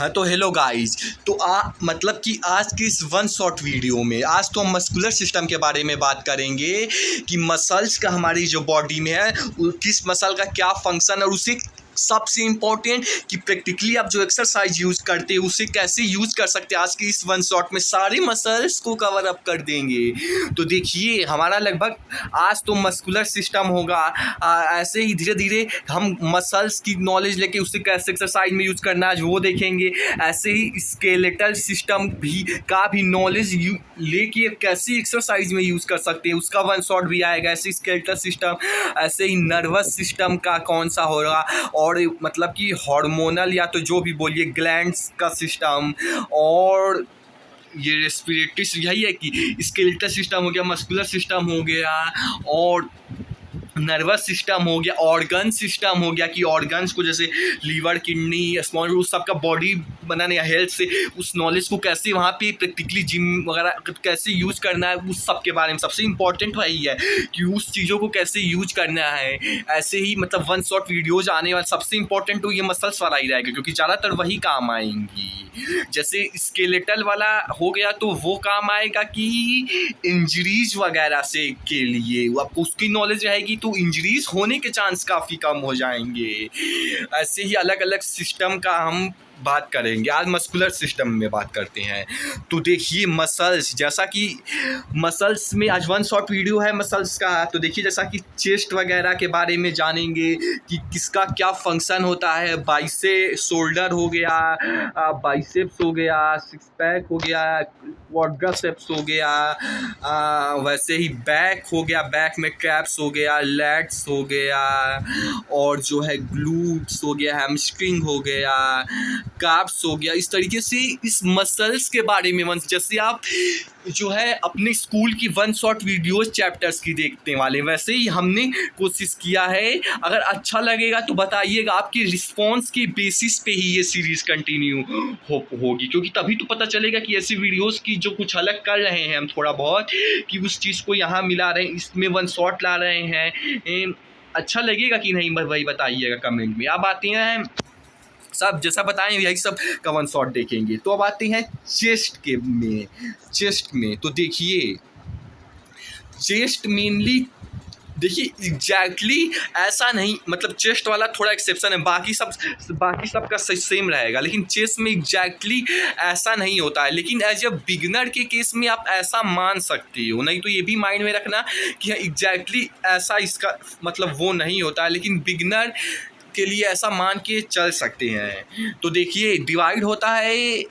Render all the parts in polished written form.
हाँ तो hello guys. तो मतलब कि आज की इस वन शॉट वीडियो में आज तो हम मस्कुलर सिस्टम के बारे में बात करेंगे कि मसल्स का हमारी जो बॉडी में है किस मसल का क्या फंक्शन है और उसे सबसे इम्पोर्टेंट कि प्रैक्टिकली आप जो एक्सरसाइज यूज करते हैं उसे कैसे यूज कर सकते हैं। आज की इस वन शॉट में सारे मसल्स को कवर अप कर देंगे। तो देखिए हमारा लगभग आज तो मस्कुलर सिस्टम होगा, ऐसे ही धीरे धीरे हम मसल्स की नॉलेज लेके उसे कैसे एक्सरसाइज में यूज करना है वो देखेंगे। ऐसे ही स्केलेटल सिस्टम का भी नॉलेज लेके कैसे एक्सरसाइज में यूज कर सकते हैं उसका वन शॉट भी आएगा। ऐसे स्केलेटल सिस्टम, ऐसे ही नर्वस सिस्टम का कौन सा होगा और मतलब कि हार्मोनल या तो जो भी बोलिए ग्लैंड्स का सिस्टम, और ये रेस्पिरेटरी यही है कि स्केलेटल सिस्टम हो गया, मस्कुलर सिस्टम हो गया और नर्वस सिस्टम हो गया, ऑर्गन सिस्टम हो गया कि ऑर्गन्स को जैसे लीवर, किडनी, स्मॉल, उस सब का बॉडी बनाने या हेल्थ से उस नॉलेज को कैसे वहाँ पे प्रैक्टिकली जिम वगैरह कैसे यूज करना है उस सब के बारे में सबसे इम्पॉर्टेंट वही है कि उस चीज़ों को कैसे यूज करना है। ऐसे ही मतलब वन शॉट वीडियोज आने वाले सबसे इम्पॉर्टेंट तो ये मसल्स वाला ही रहेगा क्योंकि ज़्यादातर वही काम आएंगी। जैसे स्केलेटल वाला हो गया तो वो काम आएगा कि इंजरीज वगैरह से के लिए आपको उसकी नॉलेज रहेगी तो इंजरीज होने के चांस काफ़ी कम हो जाएंगे। ऐसे ही अलग अलग सिस्टम का हम बात करेंगे। आज मस्कुलर सिस्टम में बात करते हैं। तो देखिए मसल्स, जैसा कि मसल्स में आज वन शॉट वीडियो है मसल्स का। तो देखिए जैसा कि चेस्ट वगैरह के बारे में जानेंगे कि किसका क्या फंक्शन होता है। बाइसेप, शोल्डर हो गया, बाइसेप्स हो गया, सिक्स पैक हो गया, क्वाड्रिसेप्स हो गया, वैसे ही बैक हो गया, बैक में ट्रैप्स हो गया, लैट्स हो गया और जो है ग्लूट्स हो गया, हैमस्ट्रिंग हो गया, काप्स हो गया। इस तरीके से इस मसल्स के बारे में जैसे आप जो है अपने स्कूल की वन शॉट वीडियोस चैप्टर्स की देखने वाले वैसे ही हमने कोशिश किया है। अगर अच्छा लगेगा तो बताइएगा, आपके रिस्पॉन्स के बेसिस पे ही ये सीरीज कंटिन्यू होगी क्योंकि तभी तो पता चलेगा कि ऐसी वीडियोस की जो कुछ अलग कर रहे हैं हम थोड़ा बहुत कि उस चीज़ को यहाँ मिला रहे हैं, इसमें वन शॉट ला रहे हैं। अच्छा लगेगा कि नहीं वही बताइएगा कमेंट में। अब आते हैं सब जैसा बताएं यही सब का वन शॉट देखेंगे। तो अब आते हैं चेस्ट में। तो देखिए चेस्ट मेनली देखिए एग्जैक्टली ऐसा नहीं, मतलब चेस्ट वाला थोड़ा एक्सेप्शन है, बाकी सब का सेम रहेगा लेकिन चेस्ट में एग्जैक्टली ऐसा नहीं होता है। लेकिन एज ए बिगनर के केस में आप ऐसा मान सकते हो, नहीं तो ये भी माइंड में रखना कि एग्जैक्टली ऐसा इसका मतलब वो नहीं होता है, लेकिन बिगनर के लिए ऐसा मान के चल सकते हैं। तो देखिए डिवाइड होता है,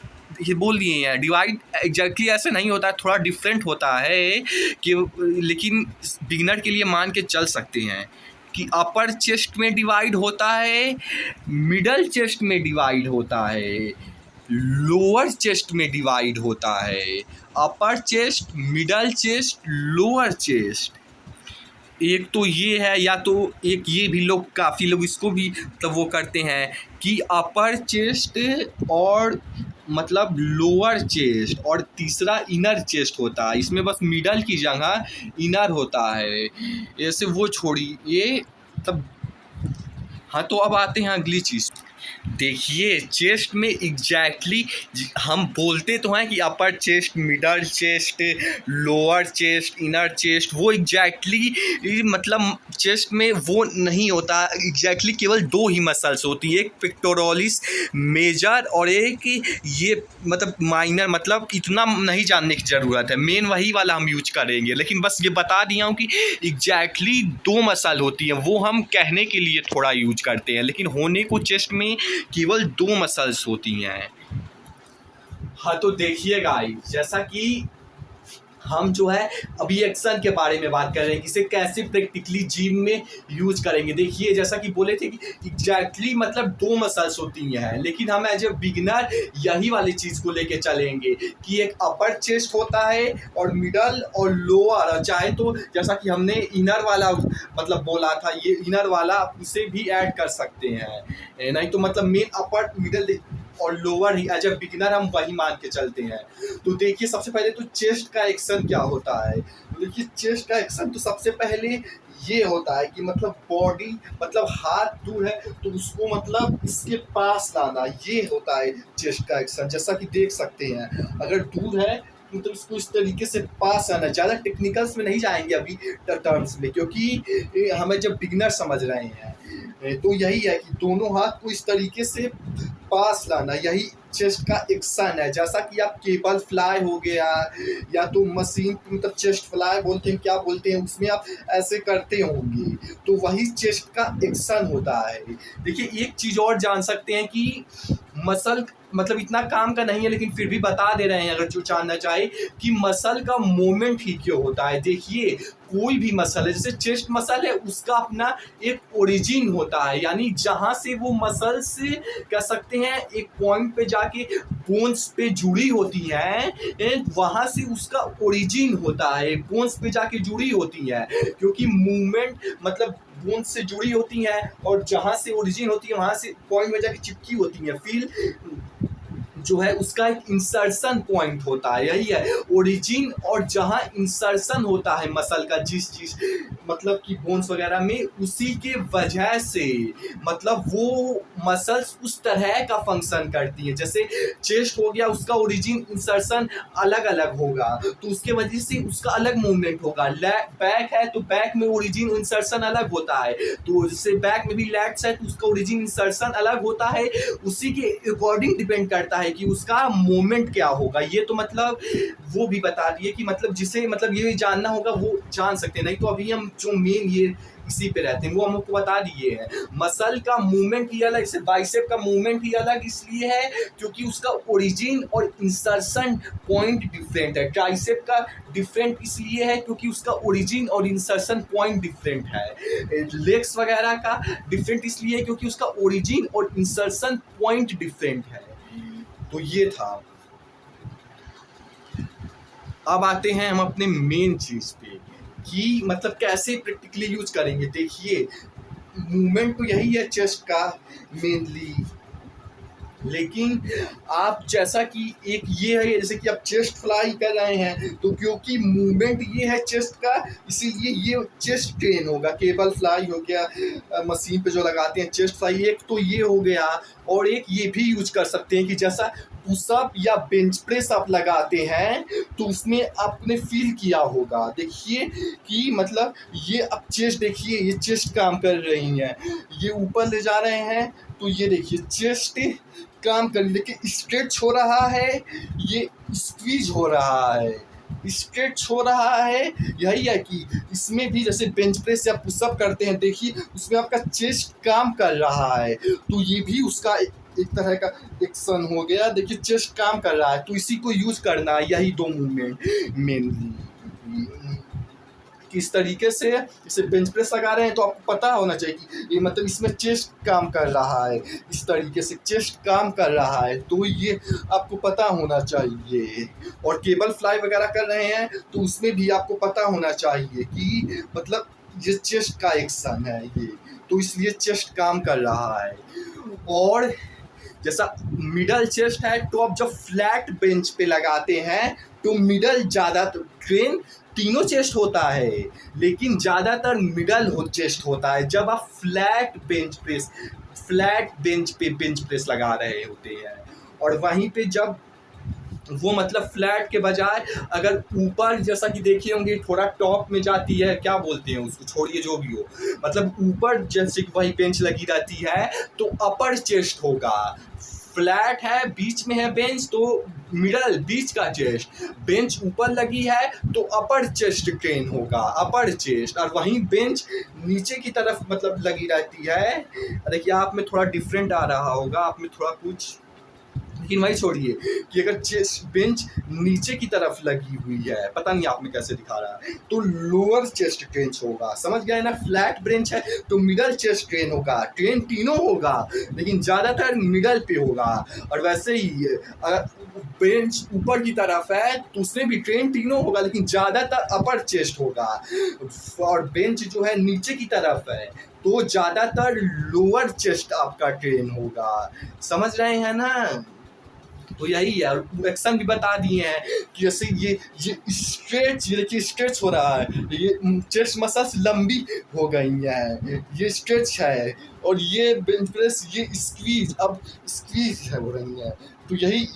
ये बोल दिए हैं डिवाइड एग्जैक्टली ऐसे नहीं होता है, थोड़ा डिफरेंट होता है कि लेकिन बिगिनर के लिए मान के चल सकते हैं कि अपर चेस्ट में डिवाइड होता है, मिडल चेस्ट में डिवाइड होता है, लोअर चेस्ट में डिवाइड होता है, अपर chest, middle chest, lower chest. एक तो ये है, या तो एक ये भी लोग काफ़ी लोग इसको भी मतलब वो करते हैं कि अपर चेस्ट और मतलब लोअर चेस्ट और तीसरा इनर चेस्ट होता है, इसमें बस मिडल की जगह इनर होता है। ऐसे वो छोड़ी ये तब। हाँ तो अब आते हैं अगली चीज़। देखिए चेस्ट में एग्जैक्टली हम बोलते तो हैं कि अपर chest, middle chest, lower chest, inner chest, वो एग्जैक्टली मतलब चेस्ट में वो नहीं होता। एग्जैक्टली केवल दो ही मसल्स होती है, एक पेक्टोरलिस मेजर और एक ये मतलब माइनर। मतलब इतना नहीं जानने की ज़रूरत है, मेन वही वाला हम यूज करेंगे, लेकिन बस ये बता दिया हूँ कि एग्जैक्टली दो मसल होती हैं, वो हम कहने के लिए थोड़ा यूज करते हैं लेकिन होने को चेस्ट में केवल दो मसल्स होती हैं। हाँ तो देखिए गाइस, जैसा कि हम जो है अभी एक्शन के बारे में बात कर रहे हैं, इसे कैसे प्रैक्टिकली जिम में यूज करेंगे। देखिए जैसा कि बोले थे कि एग्जैक्टली मतलब दो मसल्स होती हैं, लेकिन हम एज ए बिगिनर यही वाली चीज़ को लेके चलेंगे कि एक अपर चेस्ट होता है और मिडल और लोअर, चाहे तो जैसा कि हमने इनर वाला मतलब बोला था, ये इनर वाला उसे भी ऐड कर सकते हैं, नहीं तो मतलब मेन अपर मिडल और लोअर ही एज ए बिगिनर हम वही मान के चलते हैं। तो देखिए सबसे पहले तो चेस्ट का एक्शन क्या होता है। तो देखिए चेस्ट का एक्शन तो सबसे पहले ये होता है कि मतलब बॉडी मतलब हाथ दूर है तो उसको मतलब इसके पास लाना, ये होता है चेस्ट का एक्शन। जैसा कि देख सकते हैं अगर दूर है तो इसको इस तरीके से पास आना। ज़्यादा टेक्निकल्स में नहीं जाएंगे अभी टर्म्स में, क्योंकि हमें जब बिगनर समझ रहे हैं तो यही है कि दोनों हाथ को इस तरीके से पास लाना, यही चेस्ट का एक्शन है। जैसा कि आप केबल फ्लाई हो गया या तो मशीन मतलब चेस्ट फ्लाई बोलते हैं, क्या बोलते हैं, उसमें आप ऐसे करते होंगे तो वही चेस्ट का एक्शन होता है। देखिए एक चीज़ और जान सकते हैं कि मसल मतलब इतना काम का नहीं है लेकिन फिर भी बता दे रहे हैं अगर जो जानना चाहे कि मसल का मूवमेंट ही क्यों होता है। देखिए कोई भी मसल है, जैसे चेस्ट मसल है, उसका अपना एक ओरिजिन होता है, यानी जहाँ से वो मसल से कह सकते हैं एक पॉइंट पे जाके बोन्स पे जुड़ी होती हैं, वहाँ से उसका ओरिजिन होता है, बोन्स पे जाके जुड़ी होती हैं, क्योंकि मूवमेंट मतलब बोन से जुड़ी होती हैं और जहाँ से ओरिजिन होती है वहाँ से पॉइंट में जाके चिपकी होती हैं। फिर जो है उसका एक इंसर्शन पॉइंट होता है, यही है ओरिजिन। और जहाँ इंसर्शन होता है मसल का जिस चीज मतलब कि बोन्स वगैरह में, उसी के वजह से मतलब वो मसल्स उस तरह का फंक्शन करती है। जैसे चेस्ट हो गया, उसका ओरिजिन इंसर्शन अलग अलग होगा तो उसके वजह से उसका अलग मूवमेंट होगा। बैक है तो बैक में ओरिजिन इंसर्शन अलग होता है, तो जैसे बैक में भी लैट्स है तो उसका ओरिजिन इंसर्शन अलग होता है। उसी के अकॉर्डिंग डिपेंड करता है कि उसका मोमेंट क्या होगा। ये तो मतलब वो भी बता दिए कि मतलब जिसे मतलब ये जानना होगा वो जान सकते हैं, नहीं तो अभी हम जो मेन ये इसी पे रहते हैं वो हम आपको बता दिए हैं। मसल का मूवमेंट ही अलग, जैसे बाइसेप का मूवमेंट ही अलग इसलिए है क्योंकि उसका ओरिजिन और इंसर्शन पॉइंट डिफरेंट है। ट्राइसेप का डिफरेंट इसलिए है क्योंकि उसका ओरिजिन और इंसर्शन पॉइंट डिफरेंट है। लेग्स वगैरह का डिफरेंट इसलिए है क्योंकि उसका ओरिजिन और इंसर्शन पॉइंट डिफरेंट है। तो ये था। अब आते हैं हम अपने मेन चीज पे कि मतलब कैसे प्रैक्टिकली यूज करेंगे। देखिए मूवमेंट तो यही है चेस्ट का मेनली, लेकिन आप जैसा कि एक ये है जैसे कि आप चेस्ट फ्लाई कर रहे हैं तो क्योंकि मूवमेंट ये है चेस्ट का इसीलिए ये चेस्ट ट्रेन होगा। केबल फ्लाई हो गया मशीन पे जो लगाते हैं चेस्ट फ्लाई, एक तो ये हो गया। और एक ये भी यूज कर सकते हैं कि जैसा पुशअप या बेंच प्रेस आप लगाते हैं तो उसमें आपने फील किया होगा। देखिए कि मतलब ये अब चेस्ट देखिए ये चेस्ट काम कर रही है, ये ऊपर ले जा रहे हैं तो ये देखिए चेस्ट काम कर, देखिए स्ट्रेच हो रहा है, ये स्क्वीज हो रहा है, स्ट्रेच हो रहा है। यही है कि इसमें भी जैसे बेंच प्रेस या पुशअप करते हैं देखिए उसमें आपका चेस्ट काम कर रहा है तो ये भी उसका एक तरह का एक्शन हो गया। देखिए चेस्ट काम कर रहा है तो इसी को यूज करना है, यही दो मूवमेंट मेनली। किस तरीके से इसे बेंच प्रेस लगा रहे हैं तो आपको पता होना चाहिए कि ये मतलब इसमें चेस्ट काम कर रहा है, इस तरीके से चेस्ट काम कर रहा है तो ये आपको पता होना चाहिए। और केबल फ्लाई वगैरह कर रहे हैं तो उसमें भी आपको पता होना चाहिए कि मतलब ये चेस्ट का एक्शन है ये, तो इसलिए चेस्ट काम कर रहा है। और जैसा मिडल चेस्ट है तो आप जब फ्लैट बेंच पे लगाते हैं तो मिडल ज़्यादा ट्रेन तीनों चेस्ट होता है लेकिन ज़्यादातर मिडल चेस्ट होता है जब आप फ्लैट बेंच पे बेंच प्रेस लगा रहे होते हैं। और वहीं पे जब वो मतलब फ्लैट के बजाय अगर ऊपर जैसा कि देखे होंगे थोड़ा टॉप में जाती है, क्या बोलते हैं उसको, छोड़िए जो भी हो, मतलब ऊपर जैसे कि वही बेंच लगी रहती है तो अपर चेस्ट होगा। फ्लैट है बीच में है बेंच तो मिडल बीच का चेस्ट, बेंच ऊपर लगी है तो अपर चेस्ट ट्रेन होगा, अपर चेस्ट। और वहीं बेंच नीचे की तरफ मतलब लगी रहती है। देखिए आप में थोड़ा डिफरेंट आ रहा होगा, आप में थोड़ा कुछ लेकिन वही छोड़िए कि अगर चेस्ट बेंच नीचे की तरफ लगी हुई है, पता नहीं आप में कैसे दिखा रहा है, तो लोअर चेस्ट ट्रेन होगा, समझ गए ना। फ्लैट बेंच है तो मिडल चेस्ट ट्रेन होगा, ट्रेन तीनों होगा लेकिन ज़्यादातर मिडल पे होगा। और वैसे ही अगर बेंच ऊपर की तरफ है तो उसमें भी ट्रेन तीनों होगा लेकिन ज़्यादातर अपर चेस्ट होगा। और बेंच जो है नीचे की तरफ है तो ज़्यादातर लोअर चेस्ट आपका ट्रेन होगा, समझ रहे हैं ना। तो यही है, और एक्शन भी बता दिए हैं कि जैसे ये स्ट्रेच, ये देखिए स्ट्रेच हो रहा है, ये चेस्ट मसल्स लंबी हो गई हैं, ये स्ट्रेच है, और ये बेंच प्रेस ये स्क्वीज अब स्क्वीज हो रही है। तो यही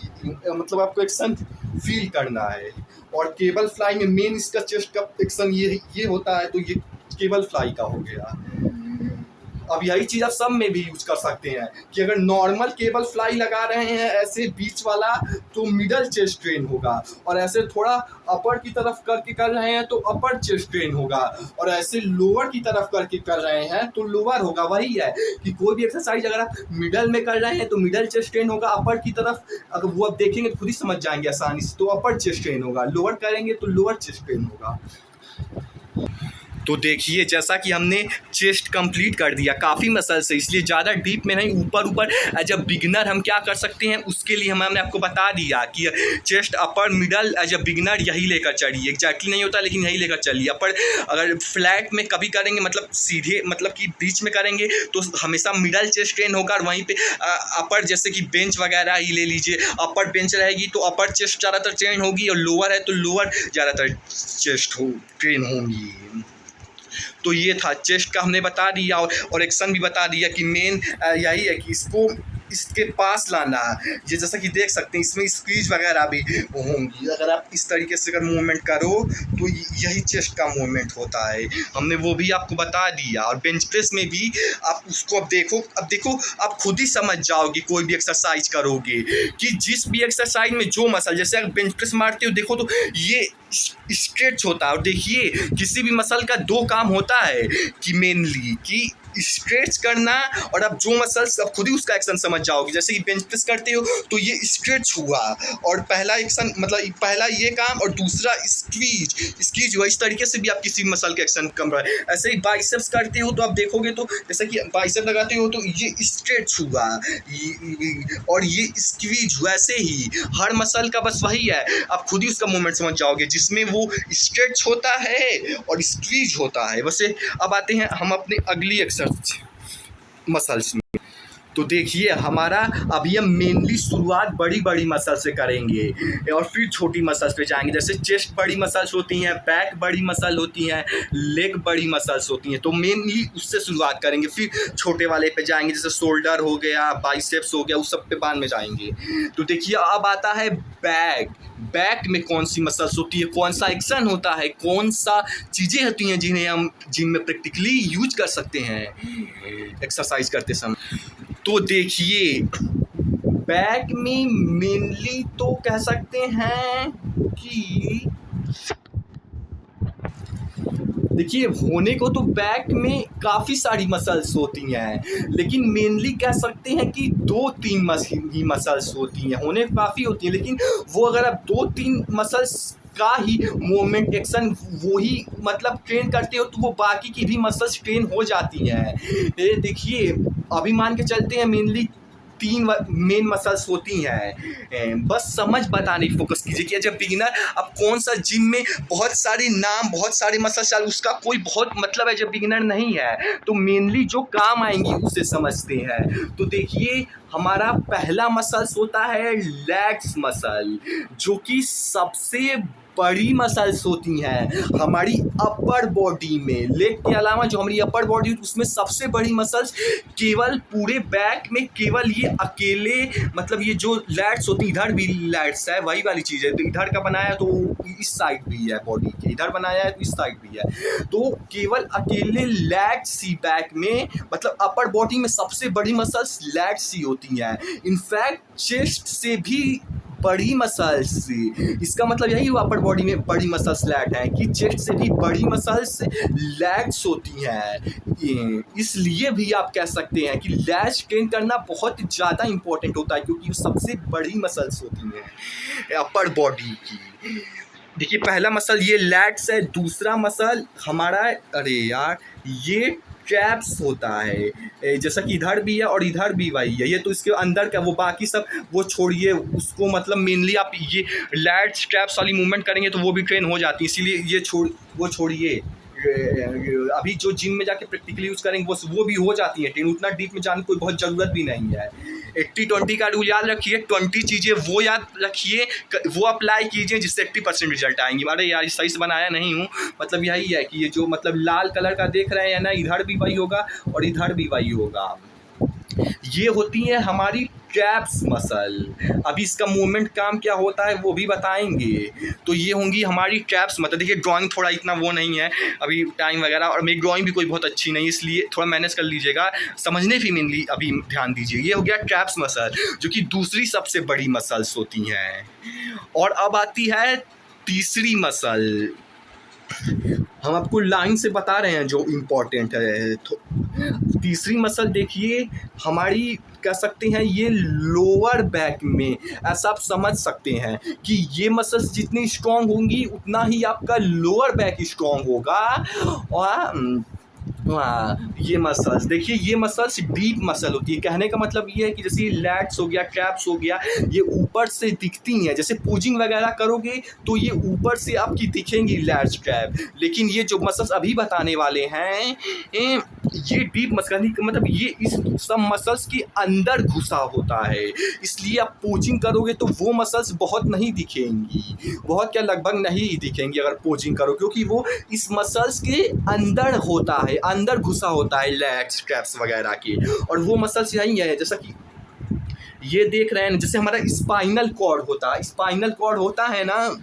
मतलब आपको एक्शन फील करना है। और केबल फ्लाई में मेन इसका चेस्ट का एक्शन ये होता है, तो ये केबल फ्लाई का हो गया। अब यही चीज़ आप सब में भी यूज कर सकते हैं कि अगर नॉर्मल केबल फ्लाई लगा रहे हैं ऐसे बीच वाला तो मिडल चेस्ट ट्रेन होगा, और ऐसे थोड़ा अपर की तरफ करके कर रहे हैं तो अपर चेस्ट ट्रेन होगा, और ऐसे लोअर की तरफ करके कर रहे हैं तो लोअर होगा। वही है कि कोई भी एक्सरसाइज अगर आप मिडल में कर रहे हैं तो मिडल चेस्ट ट्रेन होगा, अपर की तरफ अगर वो आप देखेंगे तो खुद ही समझ जाएंगे आसानी से, तो अपर चेस्ट ट्रेन होगा, लोअर करेंगे तो लोअर चेस्ट ट्रेन होगा। तो देखिए जैसा कि हमने चेस्ट कंप्लीट कर दिया काफ़ी मसल से, इसलिए ज़्यादा डीप में नहीं, ऊपर ऊपर एज अ बिगिनर हम क्या कर सकते हैं उसके लिए हमने आपको बता दिया कि chest upper middle as a beginner यही लेकर चलिए। एग्जैक्टली नहीं होता लेकिन यही लेकर चलिए। अपर अगर फ्लैट में कभी करेंगे मतलब सीधे मतलब कि बीच में करेंगे तो हमेशा मिडल चेस्ट ट्रेन होगा, और वहीं पे अपर जैसे कि बेंच वगैरह ही ले लीजिए, अपर बेंच रहेगी तो अपर चेस्ट ज़्यादातर ट्रेन होगी, और लोअर है तो लोअर ज़्यादातर चेस्ट ट्रेन होंगी। तो ये था चेस्ट का हमने बता दिया, और एक्शन भी बता दिया कि मेन यही है कि इसको इसके पास लाना है। ये जैसा कि देख सकते हैं इसमें स्क्वीज वगैरह भी होंगी, अगर आप इस तरीके से अगर मूवमेंट करो तो यही चेस्ट का मूवमेंट होता है, हमने वो भी आपको बता दिया। और बेंच प्रेस में भी आप उसको अब देखो आप खुद ही समझ जाओगे कोई भी एक्सरसाइज करोगे कि जिस भी एक्सरसाइज में जो मसल, जैसे अगर बेंच प्रेस मारते हो देखो तो ये स्ट्रेच होता है, और देखिए किसी भी मसल का दो काम होता है कि मेनली कि स्ट्रेच करना, और अब जो मसल्स अब खुद ही उसका एक्शन समझ जाओगे। जैसे कि बेंच प्रेस करते हो तो ये स्ट्रेच हुआ, और पहला एक्शन मतलब पहला ये काम, और दूसरा स्क्वीज हुआ। इस तरीके से भी आप किसी मसल के एक्शन कम रहे। ऐसे ही बाइसेप्स करते हो तो आप देखोगे तो जैसे कि बाइसेप लगाते हो तो ये स्ट्रेच हुआ और ये स्क्वीज हुआ। ऐसे ही हर मसल का बस वही है, आप खुद ही उसका मूवमेंट समझ जाओगे जिसमें वो स्ट्रेच होता है और स्क्वीज होता है। वैसे अब आते हैं हम अपने अगली एक्सरसाइज मसल्स में। तो देखिए हमारा अभी हम मेनली शुरुआत बड़ी मसल से करेंगे और फिर छोटी मसल्स पे जाएंगे। जैसे चेस्ट बड़ी मसल्स होती हैं, बैक बड़ी मसल होती हैं, लेग बड़ी मसल्स होती हैं, तो मेनली उससे शुरुआत करेंगे, फिर छोटे वाले पे जाएंगे जैसे शोल्डर हो गया, बाइसेप्स हो गया, उस सब पे बाद में जाएंगे। तो देखिए अब आता है बैक में कौन सी मसल्स होती है, कौन सा एक्शन होता है, कौन सा चीज़ें होती हैं जिन्हें हम जिम में प्रैक्टिकली यूज कर सकते हैं एक्सरसाइज करते समय। तो देखिए बैक में मेनली तो कह सकते हैं कि देखिए होने को तो बैक में काफ़ी सारी मसल्स होती हैं, लेकिन मेनली कह सकते हैं कि 2-3 ही मसल्स होती हैं। होने काफ़ी होती हैं लेकिन वो अगर आप 2-3 मसल्स का ही मूवमेंट एक्शन वो ही मतलब ट्रेन करते हो तो वो बाकी की भी मसल्स ट्रेन हो जाती हैं। देखिए अभी मान के चलते हैं मेनली 3 मेन मसल्स होती हैं, बस समझ बताने की फोकस कीजिए कि जब बिगिनर अब कौन सा जिम में बहुत सारे नाम बहुत सारे मसल्स उसका कोई बहुत मतलब है, जब बिगिनर नहीं है तो मेनली जो काम आएंगी उसे समझते हैं। तो देखिए हमारा पहला मसल्स होता है लैट्स मसल, जो कि सबसे बड़ी मसल्स होती हैं हमारी अपर बॉडी में। लेग के अलावा जो हमारी अपर बॉडी उसमें सबसे बड़ी मसल्स केवल पूरे बैक में केवल ये अकेले मतलब ये जो लैट्स होती है, इधर भी लैट्स है वही वाली चीज़ है, तो इधर का बनाया तो इस साइड भी है बॉडी के, इधर बनाया है तो इस साइड भी है, तो केवल अकेले लैट्स ही बैक में मतलब अपर बॉडी में सबसे बड़ी मसल्स लैट्स ही होती हैं। इनफैक्ट चेस्ट से भी बड़ी मसल्स, इसका मतलब यही हुआ अपर बॉडी में बड़ी मसल्स लैट हैं कि चेस्ट से भी बड़ी मसल्स लैट्स होती हैं। इसलिए भी आप कह सकते हैं कि लैट्स ट्रेन करना बहुत ज़्यादा इंपॉर्टेंट होता है क्योंकि सबसे बड़ी मसल्स होती हैं अपर बॉडी की। देखिए पहला मसल ये लैट्स है, दूसरा मसल हमारा, अरे यार, ये ट्रैप्स होता है, जैसा कि इधर भी है और इधर भी वही है। ये तो इसके अंदर का, वो बाकी सब वो छोड़िए उसको, मतलब मेनली आप ये लैट्स ट्रैप्स वाली मूवमेंट करेंगे तो वो भी ट्रेन हो जाती है, इसीलिए ये वो छोड़िए। अभी जो जिम में जाके प्रैक्टिकली यूज़ करेंगे बस वो भी हो जाती है ट्रेन, उतना डीप में जाने की कोई बहुत ज़रूरत भी नहीं है। 80-20 का रूल याद रखिए, 20 चीज़ें वो याद रखिए, वो अप्लाई कीजिए जिससे 80% रिजल्ट आएंगी। अरे यार ये सही से बनाया नहीं हूँ, मतलब यही है कि ये जो मतलब लाल कलर का देख रहे हैं ना, इधर भी वही होगा और इधर भी वही होगा। ये होती है हमारी ट्रैप्स मसल। अभी इसका मूवमेंट काम क्या होता है वो भी बताएंगे। तो ये होंगी हमारी ट्रैप्स मसल। देखिए ड्राइंग थोड़ा इतना वो नहीं है अभी टाइम वगैरह, और मेरी ड्राइंग भी कोई बहुत अच्छी नहीं, इसलिए थोड़ा मैनेज कर लीजिएगा, समझने भी मेनली अभी ध्यान दीजिए। ये हो गया ट्रैप्स मसल जो कि दूसरी सबसे बड़ी मसल्स होती हैं। और अब आती है तीसरी मसल, हम आपको लाइन से बता रहे हैं जो इम्पोर्टेंट है। तो तीसरी मसल देखिए हमारी, कह सकते हैं ये लोअर बैक में, ऐसा आप समझ सकते हैं कि ये मसल्स जितनी स्ट्रांग होंगी उतना ही आपका लोअर बैक स्ट्रांग होगा। और ये मसल्स देखिए, ये मसल्स डीप मसल होती है। कहने का मतलब ये है कि जैसे लैट्स हो गया, ट्रैप्स हो गया, ये ऊपर से दिखती हैं। जैसे पुजिंग वगैरह करोगे तो ये ऊपर से आपकी दिखेंगी लैट्स, ट्रैप, लेकिन ये जो मसल्स अभी बताने वाले हैं ये डीप मसल, मतलब ये इस सब मसल्स के अंदर घुसा होता है, इसलिए आप पोजिंग करोगे तो वो मसल्स बहुत नहीं दिखेंगी, बहुत क्या लगभग नहीं दिखेंगी अगर पोजिंग करो, क्योंकि वो इस मसल्स के अंदर होता है, अंदर घुसा होता है लैट्स, ट्रैप्स वगैरह के। और वो मसल्स यही है, जैसा कि ये देख रहे हैं, जैसे हमारा स्पाइनल कॉर्ड होता है ना,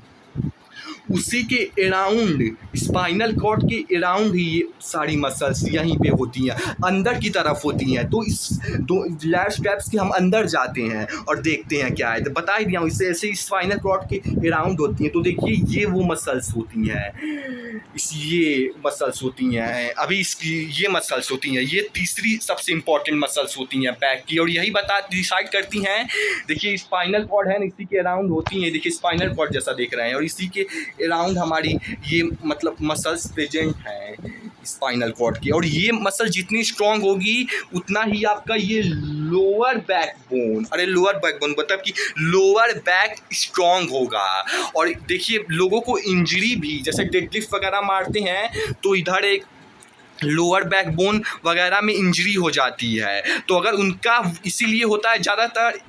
उसी के अराउंड, स्पाइनल कॉर्ड के अराउंड ही ये सारी मसल्स यहीं पे होती हैं, अंदर की तरफ होती हैं। तो इस दो लैट्स ट्रैप्स के हम अंदर जाते हैं और देखते हैं क्या है, तो बता ही दिया हूँ, इससे ऐसे स्पाइनल कॉर्ड के अराउंड होती हैं। तो देखिए ये वो मसल्स होती हैं, ये मसल्स होती हैं, अभी इसकी ये मसल्स होती हैं, ये तीसरी सबसे इंपॉर्टेंट मसल्स होती हैं बैक की, और यही डिसाइड करती हैं। देखिए स्पाइनल कॉर्ड है ना, इसी के अराउंड होती हैं, देखिए स्पाइनल कॉर्ड जैसा देख रहे हैं, और इसी के अराउंड हमारी ये मतलब मसल्स प्रेजेंट हैं स्पाइनल कॉर्ड की। और ये मसल जितनी स्ट्रांग होगी उतना ही आपका ये लोअर बैकबोन, अरे लोअर बैकबोन मतलब कि लोअर बैक स्ट्रांग होगा। और देखिए लोगों को इंजरी भी, जैसे डेडलिफ्ट वगैरह मारते हैं तो इधर एक लोअर बैकबोन वगैरह में इंजरी हो जाती है, तो अगर उनका इसीलिए होता है ज़्यादातर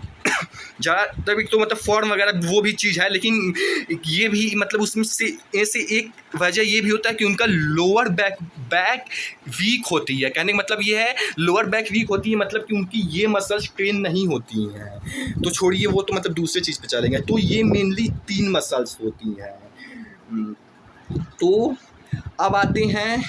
एक तो मतलब फॉर्म वगैरह वो भी चीज़ है, लेकिन ये भी मतलब उसमें से ऐसे एक वजह ये भी होता है कि उनका लोअर बैक वीक होती है। कहने का मतलब ये है लोअर बैक वीक होती है, मतलब कि उनकी ये मसल्स ट्रेन नहीं होती हैं। तो छोड़िए वो, तो मतलब दूसरे चीज़ पे चलेंगे। तो ये मेनली 3 मसल्स होती हैं। तो अब आते हैं,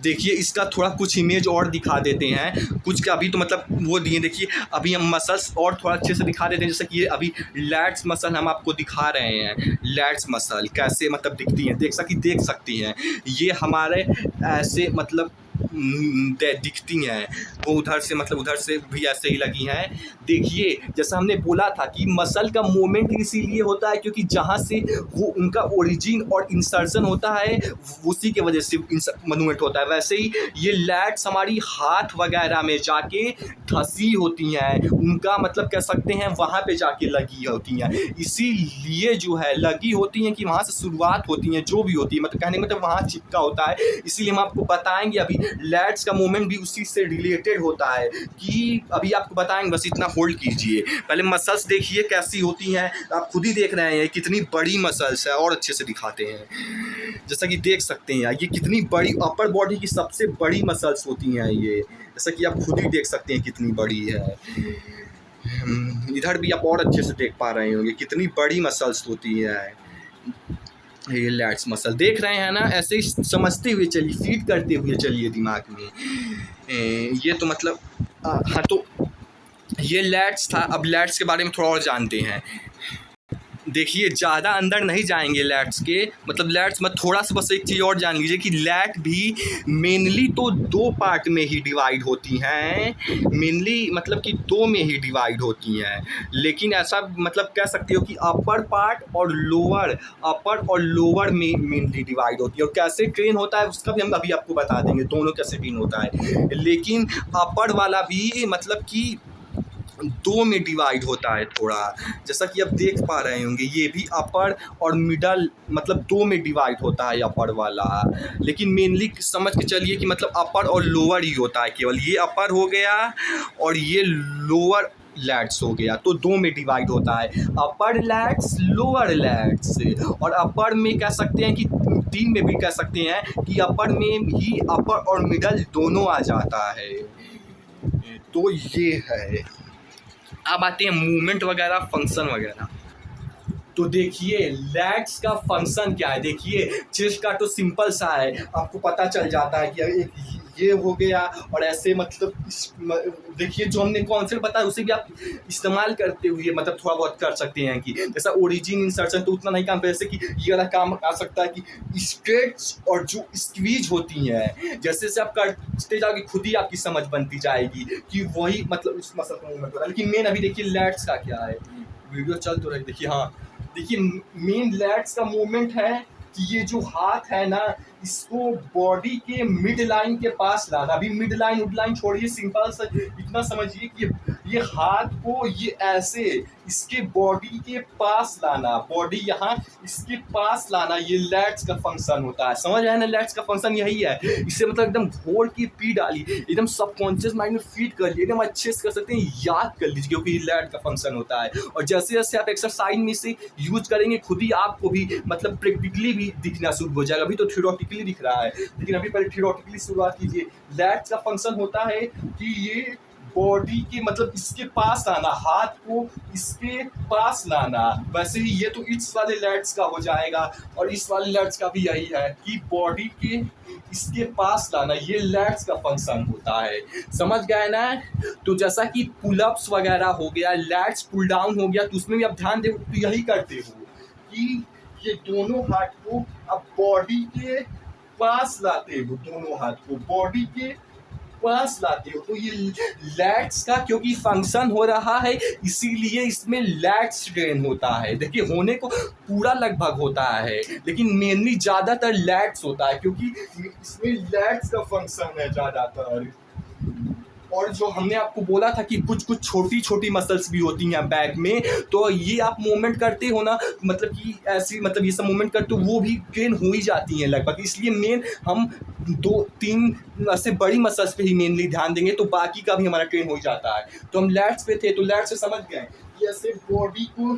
देखिए इसका थोड़ा कुछ इमेज और दिखा देते हैं, कुछ का अभी तो मतलब वो दिए। देखिए अभी हम मसल्स और थोड़ा अच्छे से दिखा देते हैं, जैसे कि ये अभी लैट्स मसल हम आपको दिखा रहे हैं। लैट्स मसल कैसे मतलब दिखती हैं, देख सकती हैं, ये हमारे ऐसे मतलब दिखती हैं, वो उधर से मतलब उधर से भी ऐसे ही लगी हैं। देखिए जैसा हमने बोला था कि मसल का मूवमेंट इसीलिए होता है क्योंकि जहाँ से वो उनका ओरिजिन और इंसर्शन होता है उसी के वजह से मूवमेंट होता है। वैसे ही ये लैट्स हमारी हाथ वगैरह में जाके धंसी होती हैं, उनका मतलब कह सकते हैं वहाँ पे जाके लगी होती हैं, इसीलिए जो है लगी होती हैं कि वहाँ से शुरुआत होती हैं, जो भी होती है मतलब कहने मतलब वहाँ चिपका होता है। इसीलिए हम आपको बताएंगे अभी लैट्स का मूवमेंट भी उसी से रिलेटेड होता है, कि अभी आपको बताएंगे, बस इतना होल्ड कीजिए। पहले मसल्स देखिए कैसी होती हैं, आप खुद ही देख रहे हैं कितनी बड़ी मसल्स है, और अच्छे से दिखाते हैं। जैसा कि देख सकते हैं ये कितनी बड़ी अपर बॉडी की सबसे बड़ी मसल्स होती हैं ये, जैसा कि आप खुद ही देख सकते हैं कितनी बड़ी है। इधर भी आप और अच्छे से देख पा रहे होंगे कितनी बड़ी मसल्स होती है। ये लैट्स मसल देख रहे हैं ना, ऐसे ही समझते हुए चलिए, फीड करते हुए चलिए दिमाग में। ये तो मतलब हाँ, तो ये लैट्स था। अब लैट्स के बारे में थोड़ा और जानते हैं। देखिए ज़्यादा अंदर नहीं जाएंगे लैट्स के, मतलब लैट्स मत, थोड़ा सा बस एक चीज़ और जान लीजिए कि लैट भी मेनली तो दो पार्ट में ही डिवाइड होती हैं, मेनली मतलब कि दो में ही डिवाइड होती हैं। लेकिन ऐसा मतलब कह सकते हो कि अपर पार्ट और लोअर, अपर और लोअर में मेनली डिवाइड होती है। और कैसे ट्रेन होता है उसका भी हम अभी आपको बता देंगे, दोनों कैसे ट्रेन होता है। लेकिन अपर वाला भी मतलब कि दो में डिवाइड होता है थोड़ा, जैसा कि आप देख पा रहे होंगे ये भी अपर और मिडल मतलब दो में डिवाइड होता है अपर वाला। लेकिन मेनली समझ के चलिए कि मतलब अपर और लोअर ही होता है, केवल ये अपर हो गया और ये लोअर लैट्स हो गया, तो दो में डिवाइड होता है, अपर लैट्स लोअर लैट्स। और अपर में कह सकते हैं कि तीन में भी कह सकते हैं कि अपर में ही अपर और मिडल दोनों आ जाता है। तो ये है। अब आते हैं मूवमेंट वगैरह, फंक्शन वगैरह। तो देखिए लैट्स का फंक्शन क्या है। देखिए चेस्ट का तो सिंपल सा है, आपको पता चल जाता है कि एक ये हो गया और ऐसे मतलब देखिए जो हमने कॉन्सेप्ट बताया उसे भी आप इस्तेमाल करते हुए मतलब थोड़ा बहुत कर सकते हैं कि जैसा ओरिजिन इंसर्शन तो उतना नहीं काम कर, जैसे कि ये वाला काम आ सकता है कि स्ट्रेच और जो स्क्वीज होती हैं, जैसे जैसे आप करते जाओगे खुद ही आपकी समझ बनती जाएगी कि वही मतलब उस मसल का मूवमेंट होता है। लेकिन मेन अभी देखिए लैट्स का क्या है, वीडियो चल तो रही, देखिए हाँ देखिए मेन लैट्स का मूवमेंट है कि ये जो हाथ है ना इसको बॉडी के मिड लाइन के पास लाना। अभी मिड लाइन उड लाइन छोड़िए, सिंपल सा इतना समझिए कि ये हाथ को ये ऐसे इसके बॉडी के पास लाना, बॉडी यहाँ इसके पास लाना, ये लैट्स का फंक्शन होता है। समझ आया ना, लैट्स का फंक्शन यही है। इसे मतलब एकदम घोर की पी डाली, एकदम सबकॉन्शियस माइंड में फीड कर लिए, एकदम अच्छे से कर सकते हैं, याद कर लीजिए क्योंकि ये लैट का फंक्शन होता है। और जैसे जैसे आप एक्सरसाइज में इसे यूज करेंगे खुद ही आपको भी मतलब प्रैक्टिकली भी दिखना शुरू हो जाएगा। अभी तो थियोरेटिकली दिख रहा है, लेकिन अभी पहले थियोरेटिकली शुरुआत कीजिए। लैट्स का फंक्शन होता है कि ये बॉडी के मतलब इसके पास आना, हाथ को इसके पास लाना। वैसे ही ये तो इस वाले लैट्स का हो जाएगा और इस वाले लैट्स का भी यही है कि बॉडी के इसके पास लाना, ये लैट्स का फंक्शन होता है। समझ गए ना। तो जैसा कि पुलअप्स वगैरह हो गया, लैट्स पुल डाउन हो गया, तो उसमें भी आप ध्यान दे तो यही करते हो कि ये दोनों हाथ को आप बॉडी के पास लाते हो, दोनों हाथ को बॉडी के पास लाते हो। तो ये लैट्स का क्योंकि फंक्शन हो रहा है इसीलिए इसमें लैट्स ट्रेन होता है। देखिए होने को पूरा लगभग होता है लेकिन मेनली ज़्यादातर लैट्स होता है क्योंकि इसमें लैट्स का फंक्शन है ज़्यादातर। और जो हमने आपको बोला था कि कुछ कुछ छोटी छोटी मसल्स भी होती हैं बैक में, तो ये आप मूवमेंट करते हो ना, मतलब कि ऐसी मतलब ये सब मूवमेंट करते हो वो भी ट्रेन हो ही जाती हैं लगभग। इसलिए मेन हम दो तीन ऐसे बड़ी मसल्स पे ही मेनली ध्यान देंगे तो बाकी का भी हमारा ट्रेन हो ही जाता है। तो हम लैट्स पे थे, तो लैट्स से समझ गए कि ऐसे बॉडी को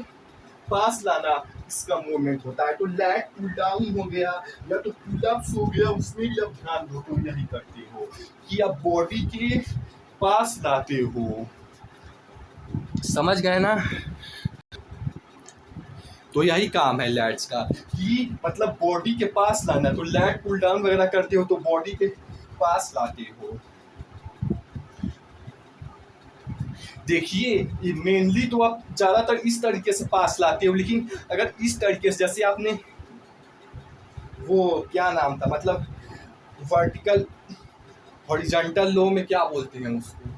पास लाना इसका मूवमेंट होता है। तो लैट पुल डाउन हो गया या तो पुल अप्स हो गया, उसमें भी आप ध्यान दो तो यही करते हो कि आप बॉडी के पास लाते हो। समझ गए ना। तो यही काम है लैट्स का कि मतलब बॉडी के पास लाना। तो लैट पुल डाउन वगैरह करते हो तो बॉडी के पास लाते हो। देखिए मेनली तो आप ज़्यादातर इस तरीके से पास लाते हो, लेकिन अगर इस तरीके से जैसे आपने वो क्या नाम था मतलब वर्टिकल हॉरिजॉन्टल लो में क्या बोलते हैं उसको,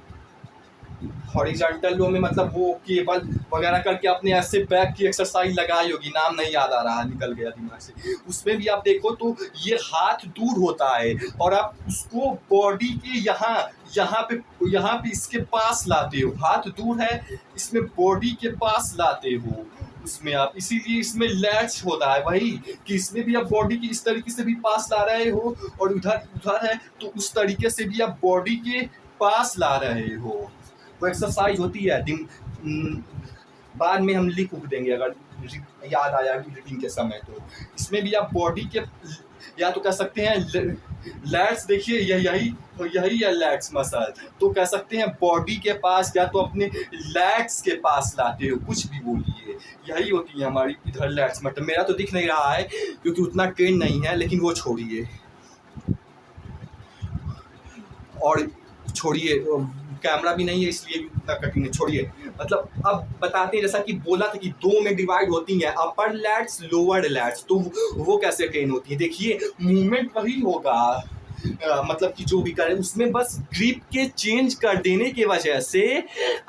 हॉरिजॉन्टल लो में मतलब वो केबल वगैरह करके आपने ऐसे बैक की एक्सरसाइज लगाई होगी, नाम नहीं याद आ रहा, निकल गया दिमाग से। उसमें भी आप देखो तो ये हाथ दूर होता है और आप उसको बॉडी के यहाँ पे इसके पास लाते हो। हाथ दूर है, इसमें बॉडी के पास लाते हो उसमें आप, इसीलिए इसमें लैट्स होता है वही कि इसमें भी आप बॉडी की इस तरीके से भी पास ला रहे हो और उधर है तो उस तरीके से भी आप बॉडी के पास ला रहे हो। वो एक्सरसाइज होती है बाद में हम लिख देंगे अगर याद आया रीडिंग के समय। तो इसमें भी आप बॉडी के या तो कह सकते हैं लैट्स, देखिए यही है लैट्स मसल, तो कह सकते हैं बॉडी के पास या तो अपने लैट्स के पास लाते हो, कुछ भी बोलिए, यही होती है हमारी इधर लैट्स। मतलब मेरा तो दिख नहीं रहा है क्योंकि उतना ट्रेन नहीं है, लेकिन वो छोड़िए और छोड़िए कैमरा भी नहीं है इसलिए इतना कठिन है, छोड़िए। मतलब अब बताते हैं, जैसा कि बोला था कि दो में डिवाइड होती हैं, अपर लैट्स लोअर लैट्स, तो वो कैसे ट्रेन होती है। देखिए मूवमेंट वही होगा, मतलब कि जो भी करे उसमें बस ग्रिप के चेंज कर देने की वजह से